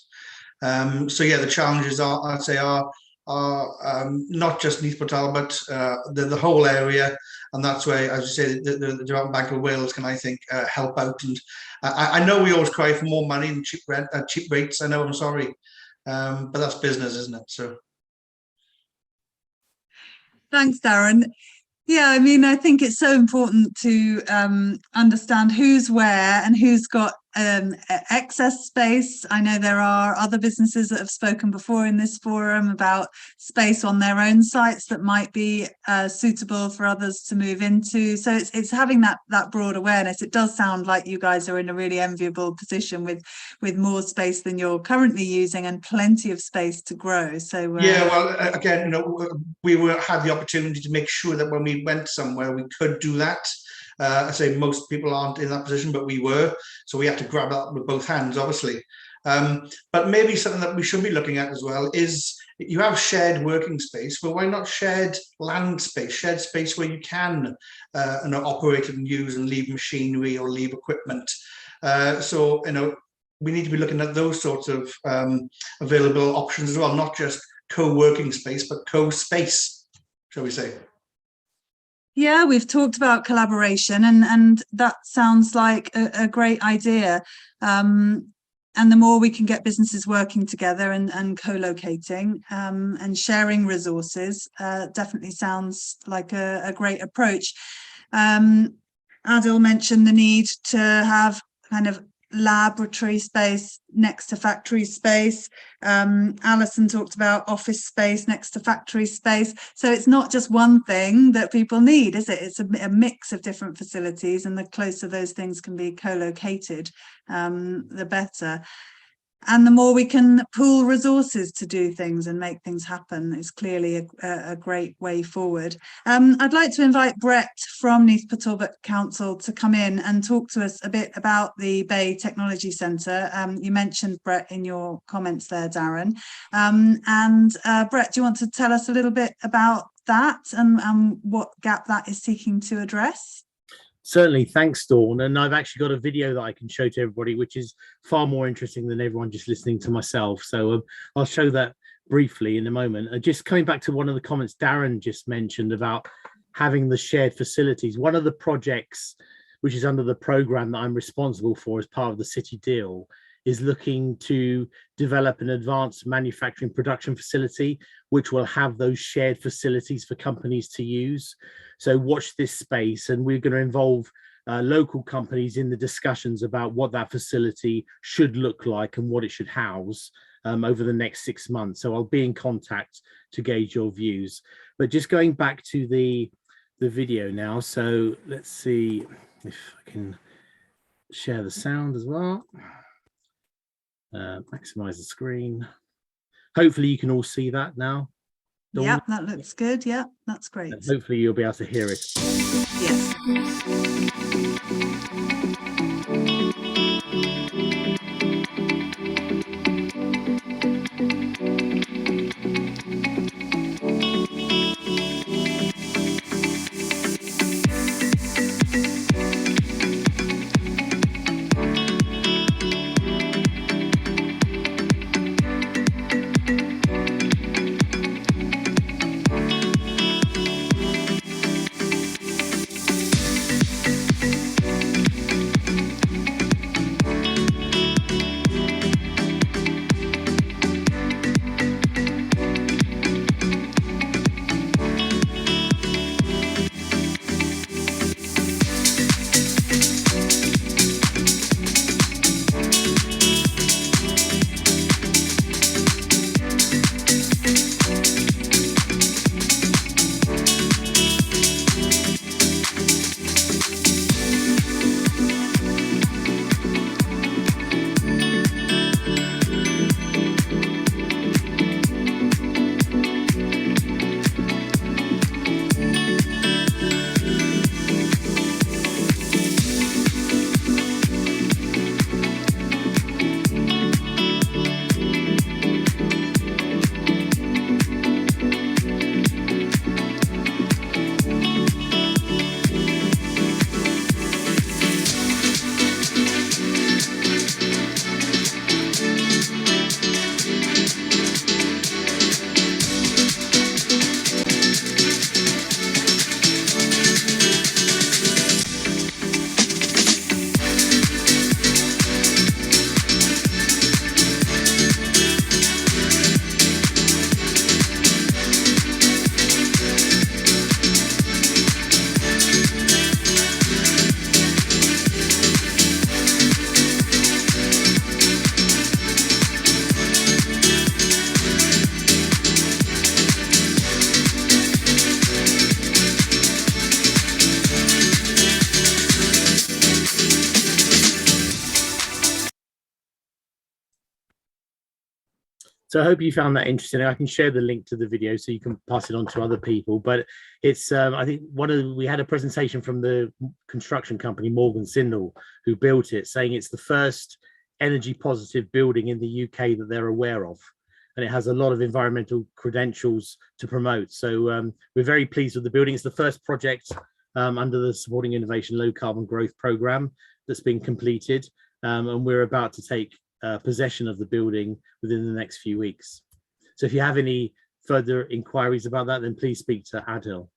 S6: So yeah, the challenges are, I'd say, are not just Neath Port Talbot, the whole area, and that's where, as you say, the Development Bank of Wales can, I think, help out. And I know we always cry for more money and cheap rates. I know, I'm sorry, but that's business, isn't it? So.
S1: Thanks, Darren. Yeah, I mean, I think it's so important to understand who's where and who's got excess space. I know there are other businesses that have spoken before in this forum about space on their own sites that might be suitable for others to move into. So it's having that broad awareness. It does sound like you guys are in a really enviable position with more space than you're currently using and plenty of space to grow. So
S6: yeah, well, again, we had the opportunity to make sure that when we went somewhere, we could do that. I say most people aren't in that position, but we were, so we had to grab that with both hands, obviously. But maybe something that we should be looking at as well is, you have shared working space, but why not shared land space, shared space where you can operate and use and leave machinery or leave equipment. So we need to be looking at those sorts of available options as well, not just co-working space, but co-space, shall we say.
S1: Yeah, we've talked about collaboration, and that sounds like a great idea. And the more we can get businesses working together and co-locating and sharing resources, definitely sounds like a great approach. Adil mentioned the need to have kind of laboratory space next to factory space. Alison talked about office space next to factory space. So it's not just one thing that people need, is it? It's a mix of different facilities, and the closer those things can be co-located, the better. And the more we can pool resources to do things and make things happen is clearly a great way forward. I'd like to invite Brett from Neath Port Talbot Council to come in and talk to us a bit about the Bay Technology Centre. You mentioned Brett in your comments there, Darren. Brett, do you want to tell us a little bit about that and what gap that is seeking to address?
S7: Certainly, thanks, Dawn. And I've actually got a video that I can show to everybody, which is far more interesting than everyone just listening to myself. So I'll show that briefly in a moment. Just coming back to one of the comments Darren just mentioned about having the shared facilities. One of the projects, which is under the programme that I'm responsible for as part of the City Deal, is looking to develop an advanced manufacturing production facility, which will have those shared facilities for companies to use. So watch this space, and we're going to involve local companies in the discussions about what that facility should look like and what it should house over the next 6 months. So I'll be in contact to gauge your views. But just going back to the video now. So let's see if I can share the sound as well. Maximize the screen. Hopefully you can all see that now. Dawn?
S1: Yeah, that looks good. Yeah, that's great.
S7: And hopefully you'll be able to hear it.
S1: Yes.
S7: So I hope you found that interesting. I can share the link to the video so you can pass it on to other people. But it's, I think we had a presentation from the construction company, Morgan Sindall, who built it, saying it's the first energy positive building in the UK that they're aware of. And it has a lot of environmental credentials to promote. So we're very pleased with the building. It's the first project under the Supporting Innovation Low Carbon Growth Programme that's been completed. And we're about to take possession of the building within the next few weeks. So if you have any further inquiries about that, then please speak to Adil.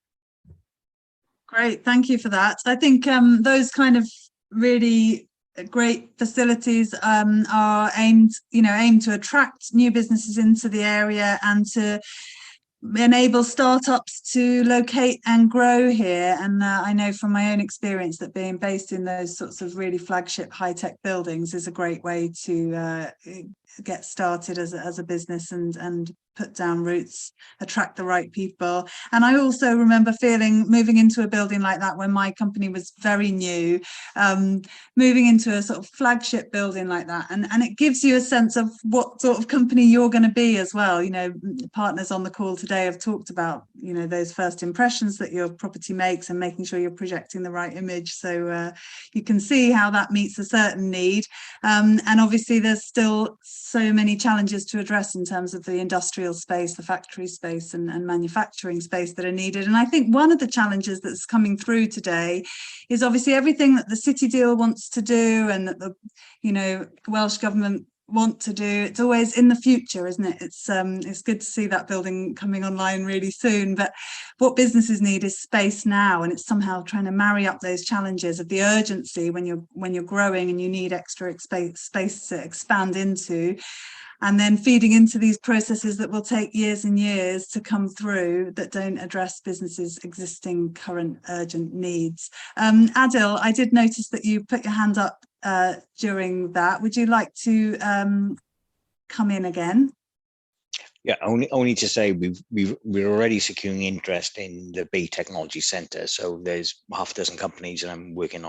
S1: Great, thank you for that. I think those kind of really great facilities are aimed to attract new businesses into the area and to enable startups to locate and grow here. And I know from my own experience that being based in those sorts of really flagship high-tech buildings is a great way to get started as a business and put down roots, attract the right people. And I also remember moving into a building like that when my company was very new, moving into a sort of flagship building like that. And it gives you a sense of what sort of company you're going to be as well. You know, partners on the call today have talked about, you know, those first impressions that your property makes and making sure you're projecting the right image. So you can see how that meets a certain need. And obviously there's still so many challenges to address in terms of the industrial space, the factory space and manufacturing space that are needed. And I think one of the challenges that's coming through today is obviously everything that the City Deal wants to do and that the, you know, Welsh Government want to do, it's always in the future, isn't it? It's good to see that building coming online really soon, but what businesses need is space now, and it's somehow trying to marry up those challenges of the urgency when you're growing and you need extra space to expand into, and then feeding into these processes that will take years and years to come through that don't address businesses' existing current urgent needs. Adil, I did notice that you put your hand up during that. Would you like to come in again?
S2: Yeah, only to say we're already securing interest in the Bay Technology Centre. So there's half a dozen companies that I'm working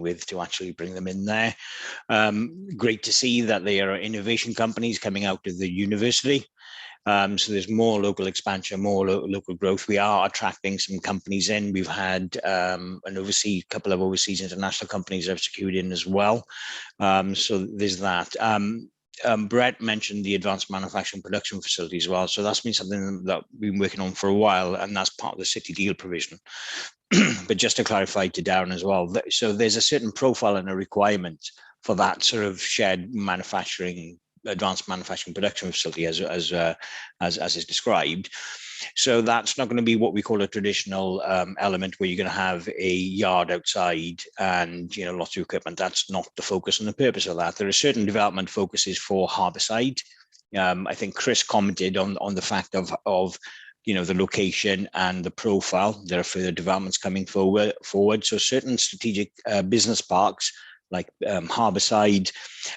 S2: with to actually bring them in there. Great to see that there are innovation companies coming out of the university. So there's more local expansion, more local growth. We are attracting some companies in. We've had a couple of overseas international companies that have secured in as well. So there's that. Brett mentioned the advanced manufacturing production facility as well. So that's been something that we've been working on for a while, and that's part of the City Deal provision. But just to clarify to Darren as well, so there's a certain profile and a requirement for that sort of shared manufacturing, advanced manufacturing production facility as is described. So that's not going to be what we call a traditional element where you're going to have a yard outside and, you know, lots of equipment. That's not the focus and the purpose of that. There are certain development focuses for Harbourside. I think Chris commented on the fact of you know, the location and the profile. There are further developments coming forward. So certain strategic business parks like Harbourside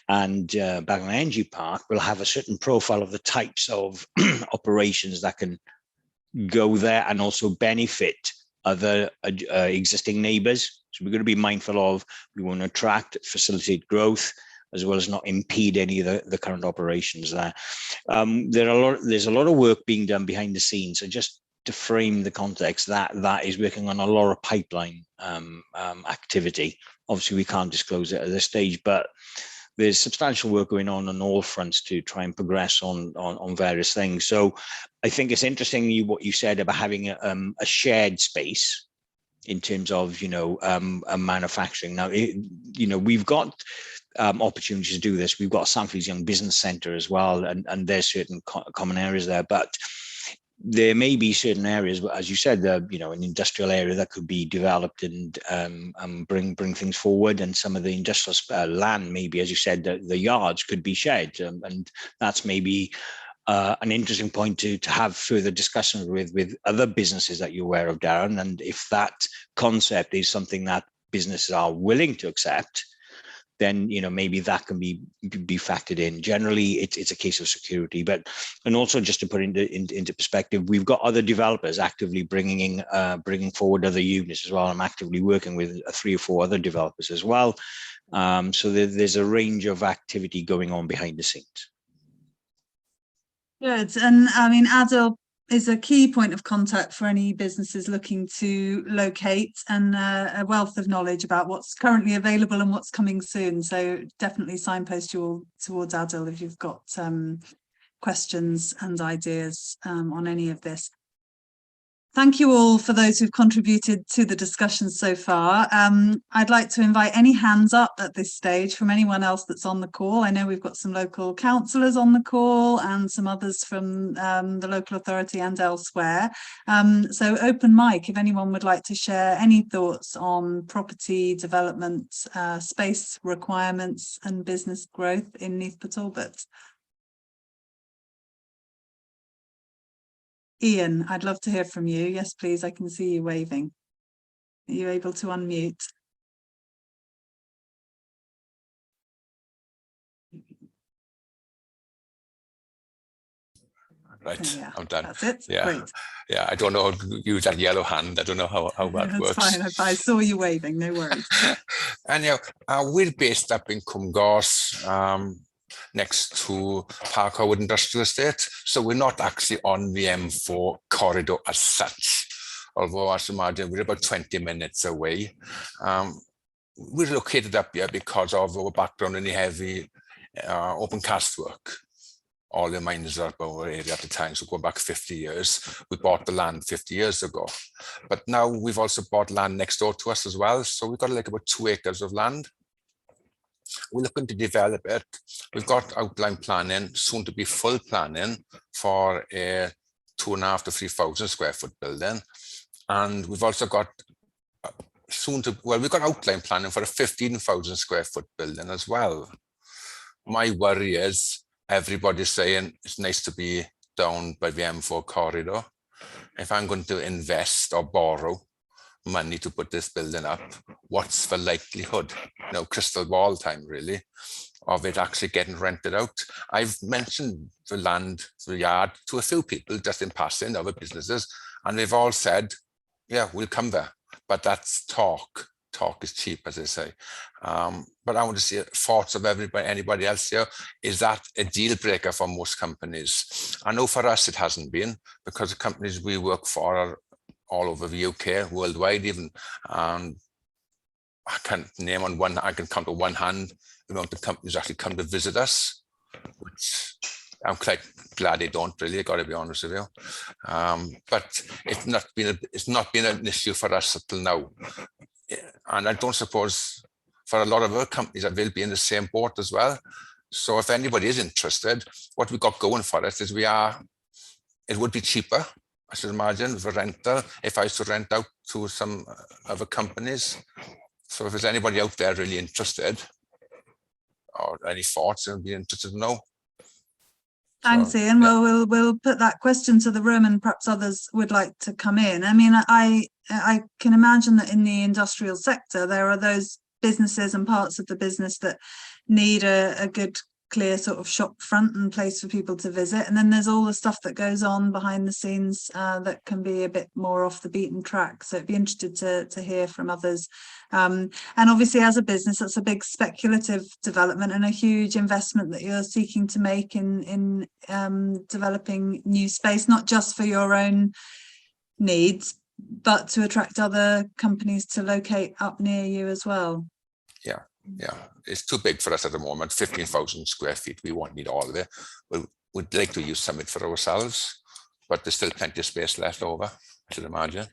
S2: and Baglan Energy Park will have a certain profile of the types of operations that can go there and also benefit other existing neighbours. So we're going to be mindful of, we want to attract, facilitate growth, as well as not impede any of the current operations there. There's a lot of work being done behind the scenes. So just to frame the context, that is working on a lot of pipeline activity. Obviously, we can't disclose it at this stage, but there's substantial work going on all fronts to try and progress on various things. So I think it's interesting what you said about having a shared space in terms of, you know, manufacturing. Now, you know, we've got opportunities to do this. We've got Sanfleet's Young Business Centre as well, and there's certain common areas there, but there may be certain areas, as you said, you know, an industrial area that could be developed and bring things forward, and some of the industrial land, maybe, as you said, the yards could be shared, and that's maybe an interesting point to have further discussions with other businesses that you're aware of, Darren. And if that concept is something that businesses are willing to accept, then, you know, maybe that can be factored in. Generally, it's a case of security, and also just to put into perspective, we've got other developers actively bringing forward other units as well. I'm actively working with 3 or 4 other developers as well. So there's a range of activity going on behind the scenes.
S1: Good. And I mean, Adil is a key point of contact for any businesses looking to locate, and a wealth of knowledge about what's currently available and what's coming soon. So definitely signpost you all towards Adil if you've got questions and ideas on any of this. Thank you all for those who've contributed to the discussion so far. I'd like to invite any hands up at this stage from anyone else that's on the call. I know we've got some local councillors on the call and some others from the local authority and elsewhere. So open mic, if anyone would like to share any thoughts on property development, space requirements and business growth in Neath Port Talbot. Ian, I'd love to hear from you. Yes, please. I can see you waving. Are you able to unmute?
S8: Right,
S1: Yeah,
S8: I'm done.
S1: that's it.
S8: Yeah.
S1: Great.
S8: Yeah, I don't know how to use that yellow hand. I don't know how that
S1: That's
S8: works.
S1: fine. I saw you waving. No worries.
S8: Anyhow, we're based up in Cwmgors, next to Park Howard Industrial Estate. So we're not actually on the M4 corridor as such, although as you imagine, we're about 20 minutes away. We're located up here because of our background in the heavy open cast work. All the mines are up our area at the time, so going back 50 years. We bought the land 50 years ago. But now we've also bought land next door to us as well. So we've got like about 2 acres of land. We're looking to develop it. We've got outline planning, soon to be full planning for a 2,500 to 3,000 square foot building. And we've also got we've got outline planning for a 15,000 square foot building as well. My worry is everybody's saying it's nice to be down by the M4 corridor. If I'm going to invest or borrow money to put this building up, what's the likelihood, crystal ball time really, of it actually getting rented out? I've mentioned the land, the yard to a few people just in passing, other businesses, and they've all said, yeah, we'll come there. But that's talk. Talk is cheap, as they say. But I want to see thoughts of anybody else here. Is that a deal breaker for most companies? I know for us it hasn't been, because the companies we work for are all over the UK, worldwide even. I can't name on one, I can count on one hand the amount of companies actually come to visit us, which I'm quite glad they don't really, I got to be honest with you. But it's not been an issue for us until now. And I don't suppose for a lot of other companies that will be in the same boat as well. So if anybody is interested, what we got going for us is it would be cheaper, I should imagine, for rental, if I was to rent out to some other companies. So if there's anybody out there really interested or any thoughts, I'd be interested to know.
S1: Thanks,
S8: So,
S1: Ian.
S8: yeah.
S1: Well, we'll put that question to the room, and perhaps others would like to come in. I mean, I can imagine that in the industrial sector, there are those businesses and parts of the business that need a good, clear sort of shop front and place for people to visit. And then there's all the stuff that goes on behind the scenes that can be a bit more off the beaten track. So I'd be interested to hear from others. And obviously, as a business, that's a big speculative development and a huge investment that you're seeking to make in developing new space, not just for your own needs, but to attract other companies to locate up near you as well.
S8: Yeah, it's too big for us at the moment. 15,000 square feet. We won't need all of it. We'd like to use some of it for ourselves, but there's still plenty of space left over, I should imagine.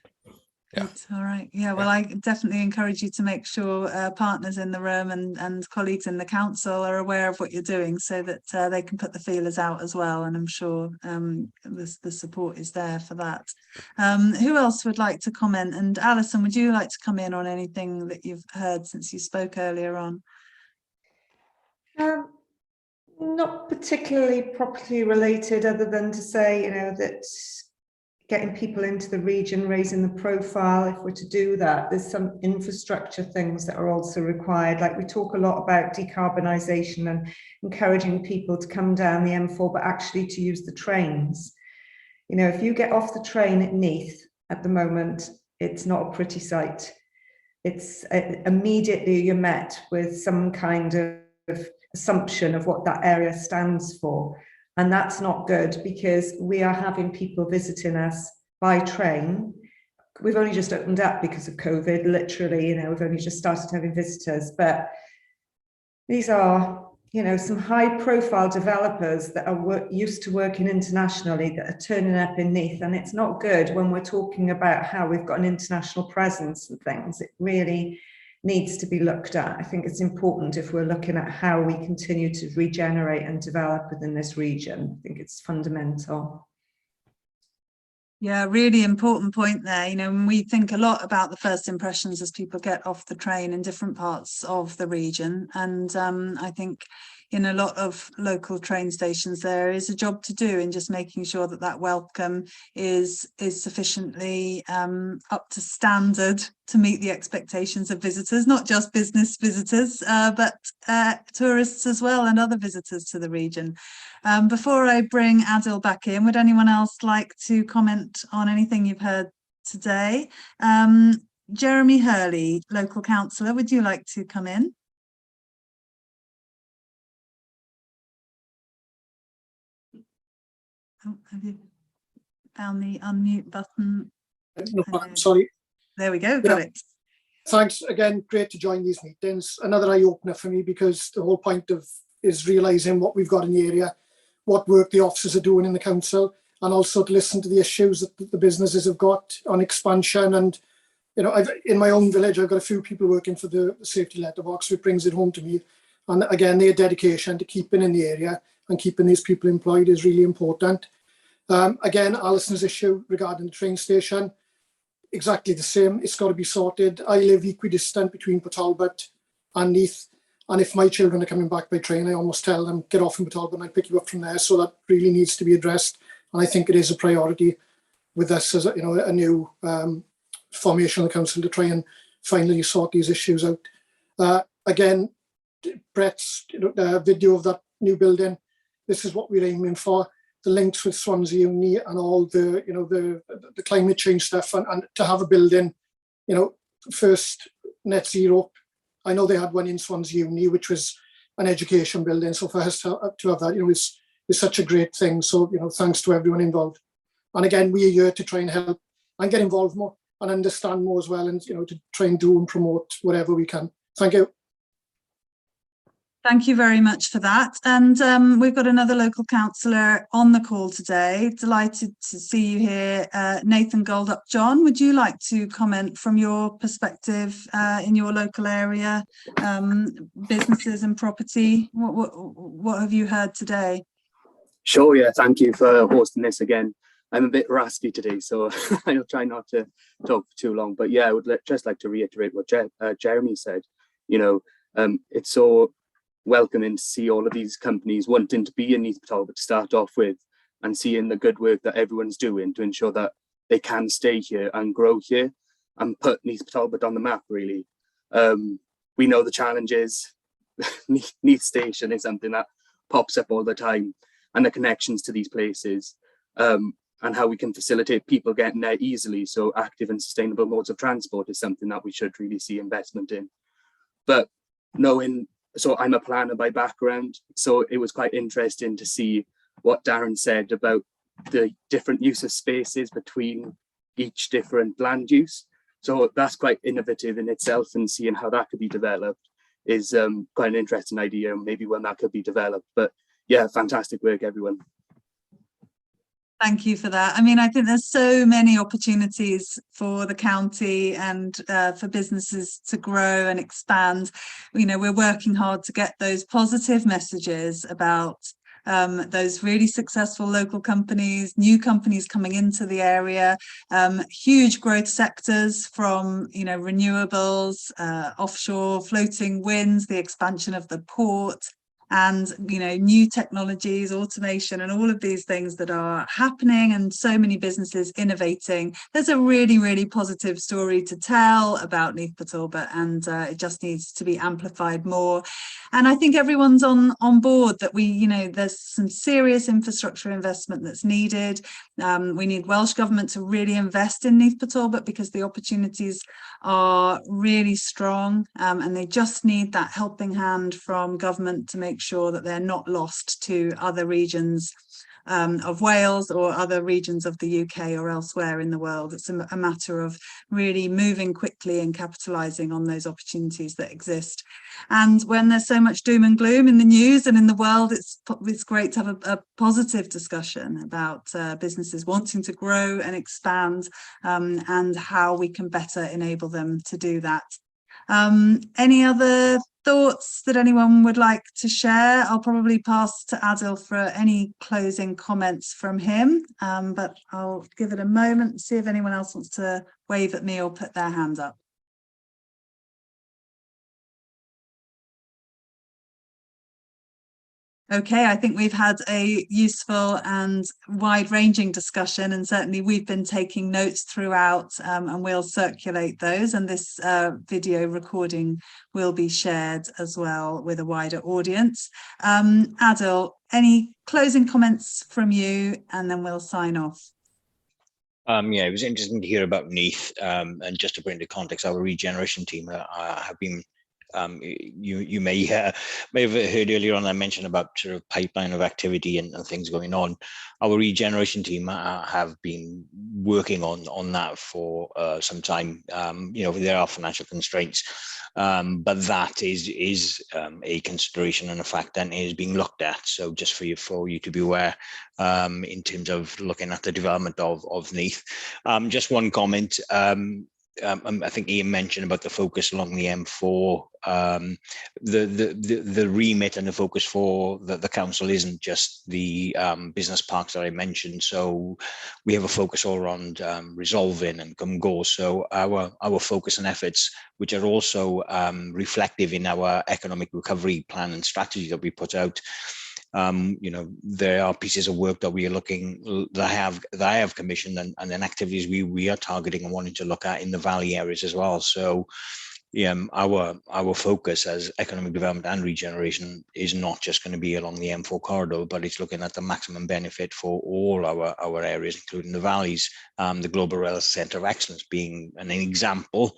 S8: Yeah.
S1: All right. Yeah, well, I definitely encourage you to make sure partners in the room and colleagues in the council are aware of what you're doing, so that they can put the feelers out as well. And I'm sure the support is there for that. Who else would like to comment? And Alison, would you like to come in on anything that you've heard since you spoke earlier on?
S3: Not particularly property related, other than to say, that getting people into the region, raising the profile, if we're to do that, there's some infrastructure things that are also required. Like, we talk a lot about decarbonisation and encouraging people to come down the M4, but actually to use the trains. If you get off the train at Neath at the moment, it's not a pretty sight. It's immediately you're met with some kind of assumption of what that area stands for. And that's not good, because we are having people visiting us by train. We've only just opened up because of COVID, literally, you know, we've only just started having visitors, but these are, you know, some high profile developers that are used to working internationally that are turning up in Neath, and it's not good when we're talking about how we've got an international presence and things. It really needs to be looked at. I think it's important if we're looking at how we continue to regenerate and develop within this region. I think it's fundamental.
S1: Yeah, really important point there. You know, when we think a lot about the first impressions as people get off the train in different parts of the region, and I think in a lot of local train stations there is a job to do in just making sure that that welcome is sufficiently up to standard to meet the expectations of visitors, not just business visitors, but tourists as well, and other visitors to the region. Before I bring Adil back in, would anyone else like to comment on anything you've heard today? Jeremy Hurley, local councillor, would you like to come in? Oh, have you found the unmute button?
S9: No, sorry.
S1: There we go, got it.
S9: Thanks again, great to join these meetings. Another eye-opener for me, because the whole point of is realising what we've got in the area, what work the officers are doing in the council, and also to listen to the issues that the businesses have got on expansion. And, you know, in my own village, I've got a few people working for the safety letterbox, which brings it home to me. And again, their dedication to keeping in the area and keeping these people employed is really important. Again, Alison's issue regarding the train station, exactly the same. It's got to be sorted. I live equidistant between Port Talbot and Neath, and if my children are coming back by train, I almost tell them, get off in Port Talbot and I'll pick you up from there. So that really needs to be addressed, and I think it is a priority with us as a new formation of the council to try and finally sort these issues out. Again, Brett's video of that new building, this is what we're aiming for. The links with Swansea Uni and all the the climate change stuff, and to have a building, first net zero. I know they had one in Swansea Uni, which was an education building. So for us to have that, is such a great thing. So thanks to everyone involved. And again, we are here to try and help and get involved more and understand more as well, and to try and do and promote whatever we can. Thank you.
S1: Thank you very much for that. And we've got another local councillor on the call today. Delighted to see you here. Nathan Goldup. John, would you like to comment from your perspective in your local area, businesses and property? What have you heard today?
S10: Sure, yeah, thank you for hosting this again. I'm a bit raspy today, so I'll try not to talk for too long. But yeah, I would just like to reiterate what Jeremy said. It's so welcoming to see all of these companies wanting to be in Neath Port Talbot to start off with, and seeing the good work that everyone's doing to ensure that they can stay here and grow here and put Neath Port Talbot on the map, really. We know the challenges. Neath Station is something that pops up all the time, and the connections to these places, and how we can facilitate people getting there easily. So active and sustainable modes of transport is something that we should really see investment in. But so I'm a planner by background, so it was quite interesting to see what Darren said about the different use of spaces between each different land use. So that's quite innovative in itself, and seeing how that could be developed is quite an interesting idea, maybe when that could be developed. But yeah, fantastic work, everyone.
S1: Thank you for that. I mean, I think there's so many opportunities for the county and for businesses to grow and expand. We're working hard to get those positive messages about those really successful local companies, new companies coming into the area, huge growth sectors from, renewables, offshore, floating winds, the expansion of the port, and new technologies, automation, and all of these things that are happening, and so many businesses innovating. There's a really, really positive story to tell about Neath Port Talbot, and it just needs to be amplified more. And I think everyone's on board that there's some serious infrastructure investment that's needed. We need Welsh Government to really invest in Neath Port Talbot, because the opportunities are really strong, and they just need that helping hand from government to make sure that they're not lost to other regions of Wales or other regions of the UK or elsewhere in the world. It's a matter of really moving quickly and capitalising on those opportunities that exist. And when there's so much doom and gloom in the news and in the world, it's great to have a positive discussion about businesses wanting to grow and expand, and how we can better enable them to do that. Any other thoughts that anyone would like to share? I'll probably pass to Adil for any closing comments from him, but I'll give it a moment and see if anyone else wants to wave at me or put their hand up. Okay, I think we've had a useful and wide-ranging discussion, and certainly we've been taking notes throughout, and we'll circulate those, and this video recording will be shared as well with a wider audience. Adil, any closing comments from you, and then we'll sign off.
S2: Yeah, it was interesting to hear about Neath, and just to bring into context, our regeneration team have been, you may have heard earlier on I mentioned about sort of pipeline of activity and things going on. Our regeneration team have been working on that for some time. There are financial constraints, but that is a consideration and a fact that is being looked at. So just for you to be aware, in terms of looking at the development of Neath. Just one comment. I think Ian mentioned about the focus along the M4. The remit and the focus for the council isn't just the business parks that I mentioned. So we have a focus all around resolving and come go. So our focus and efforts, which are also reflective in our economic recovery plan and strategy that we put out. There are pieces of work that we are looking that I have commissioned and then activities we are targeting and wanting to look at in the valley areas as well. So our focus as economic development and regeneration is not just going to be along the M4 corridor, but it's looking at the maximum benefit for all our areas, including the valleys. The Global Rail Centre of Excellence being an example.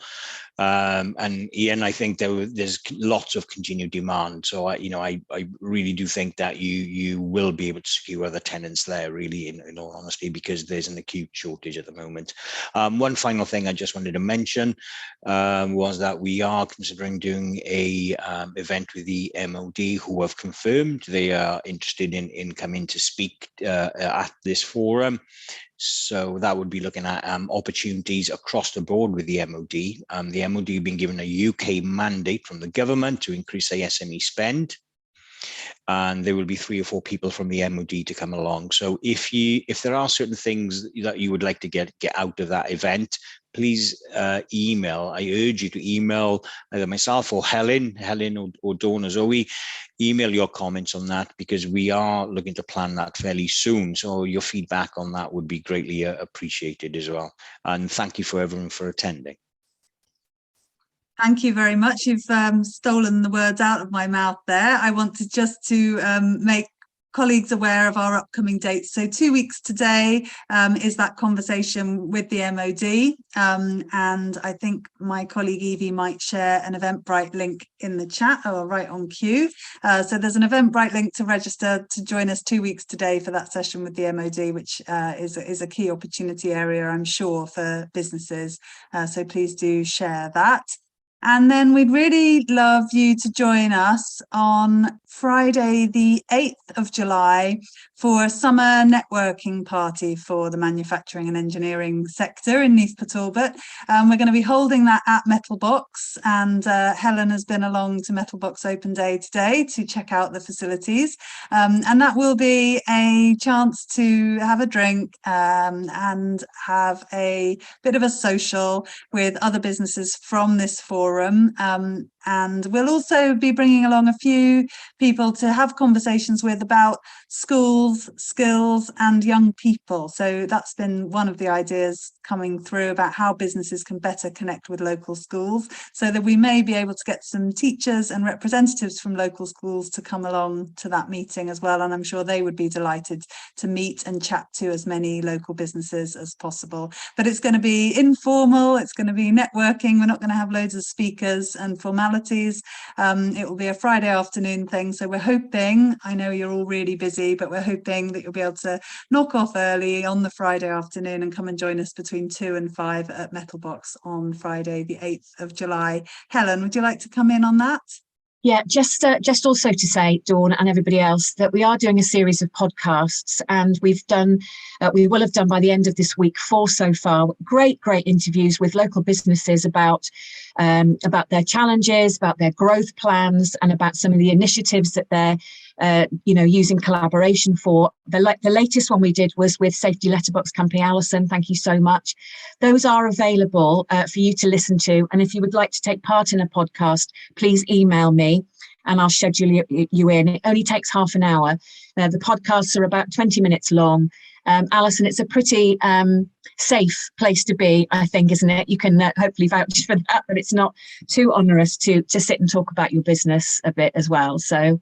S2: And Ian, I think there's lots of continued demand. So I really do think that you will be able to secure other tenants there, really, in all honesty, because there's an acute shortage at the moment. One final thing I just wanted to mention was that we are considering doing a event with the MOD, who have confirmed they are interested in coming to speak at this forum. So that would be looking at opportunities across the board with the MOD. The MOD have been given a UK mandate from the government to increase their SME spend. And there will be 3 or 4 people from the MOD to come along. So if there are certain things that you would like to get out of that event, please email. I urge you to email either myself or Helen or Dawn or Zoe. Email your comments on that, because we are looking to plan that fairly soon. So your feedback on that would be greatly appreciated as well. And thank you for everyone for attending.
S1: Thank you very much. You've stolen the words out of my mouth there. I wanted just to make colleagues aware of our upcoming dates. So 2 weeks today is that conversation with the MOD, and I think my colleague Evie might share an Eventbrite link in the chat, or right on cue. So there's an Eventbrite link to register to join us 2 weeks today for that session with the MOD, which is a key opportunity area, I'm sure, for businesses. So please do share that. And then we'd really love you to join us on Friday, the 8th of July, for a summer networking party for the manufacturing and engineering sector in Neath Port Talbot. We're going to be holding that at Metalbox, and Helen has been along to Metalbox Open Day today to check out the facilities. And that will be a chance to have a drink and have a bit of a social with other businesses from this forum. And we'll also be bringing along a few people to have conversations with about schools, skills and young people. So that's been one of the ideas coming through about how businesses can better connect with local schools, so that we may be able to get some teachers and representatives from local schools to come along to that meeting as well. And I'm sure they would be delighted to meet and chat to as many local businesses as possible. But it's going to be informal, it's going to be networking, we're not going to have loads of speakers and formality. personalities. It will be a Friday afternoon thing, so we're hoping, I know you're all really busy, but we're hoping that you'll be able to knock off early on the Friday afternoon and come and join us between 2 and 5 at Metalbox on Friday the 8th of July. Helen, would you like to come in on that?
S11: Yeah, just also to say, Dawn and everybody else, that we are doing a series of podcasts, and we will have done by the end of this week 4 so far. Great interviews with local businesses about their challenges, about their growth plans, and about some of the initiatives that they're using collaboration for. The latest one we did was with Safety Letterbox Company. Alison, thank you so much. Those are available for you to listen to, and if you would like to take part in a podcast, please email me and I'll schedule you in. It only takes half an hour. The podcasts are about 20 minutes long. Alison, it's a pretty safe place to be, I think, isn't it? You can hopefully vouch for that, but it's not too onerous to sit and talk about your business a bit as well. So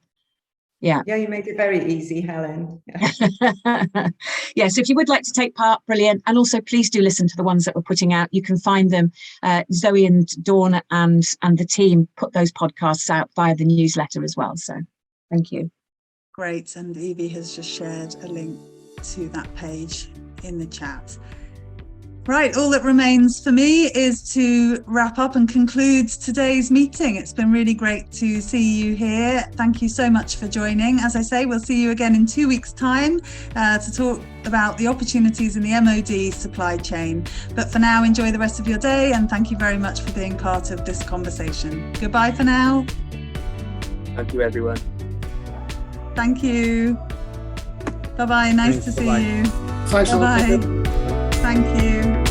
S11: yeah,
S3: you made it very easy, Helen.
S11: Yeah, so if you would like to take part, brilliant. And also please do listen to the ones that we're putting out. You can find them, Zoe and Dawn and the team put those podcasts out via the newsletter as well. So thank you.
S1: Great, and Evie has just shared a link to that page in the chat. Right, all that remains for me is to wrap up and conclude today's meeting. It's been really great to see you here. Thank you so much for joining. As I say, we'll see you again in 2 weeks' time to talk about the opportunities in the MOD supply chain. But for now, enjoy the rest of your day, and thank you very much for being part of this conversation. Goodbye for now.
S10: Thank you, everyone.
S1: Thank you. Bye-bye. Nice to see you.
S9: Thanks a lot.
S1: Bye-bye. Thank you.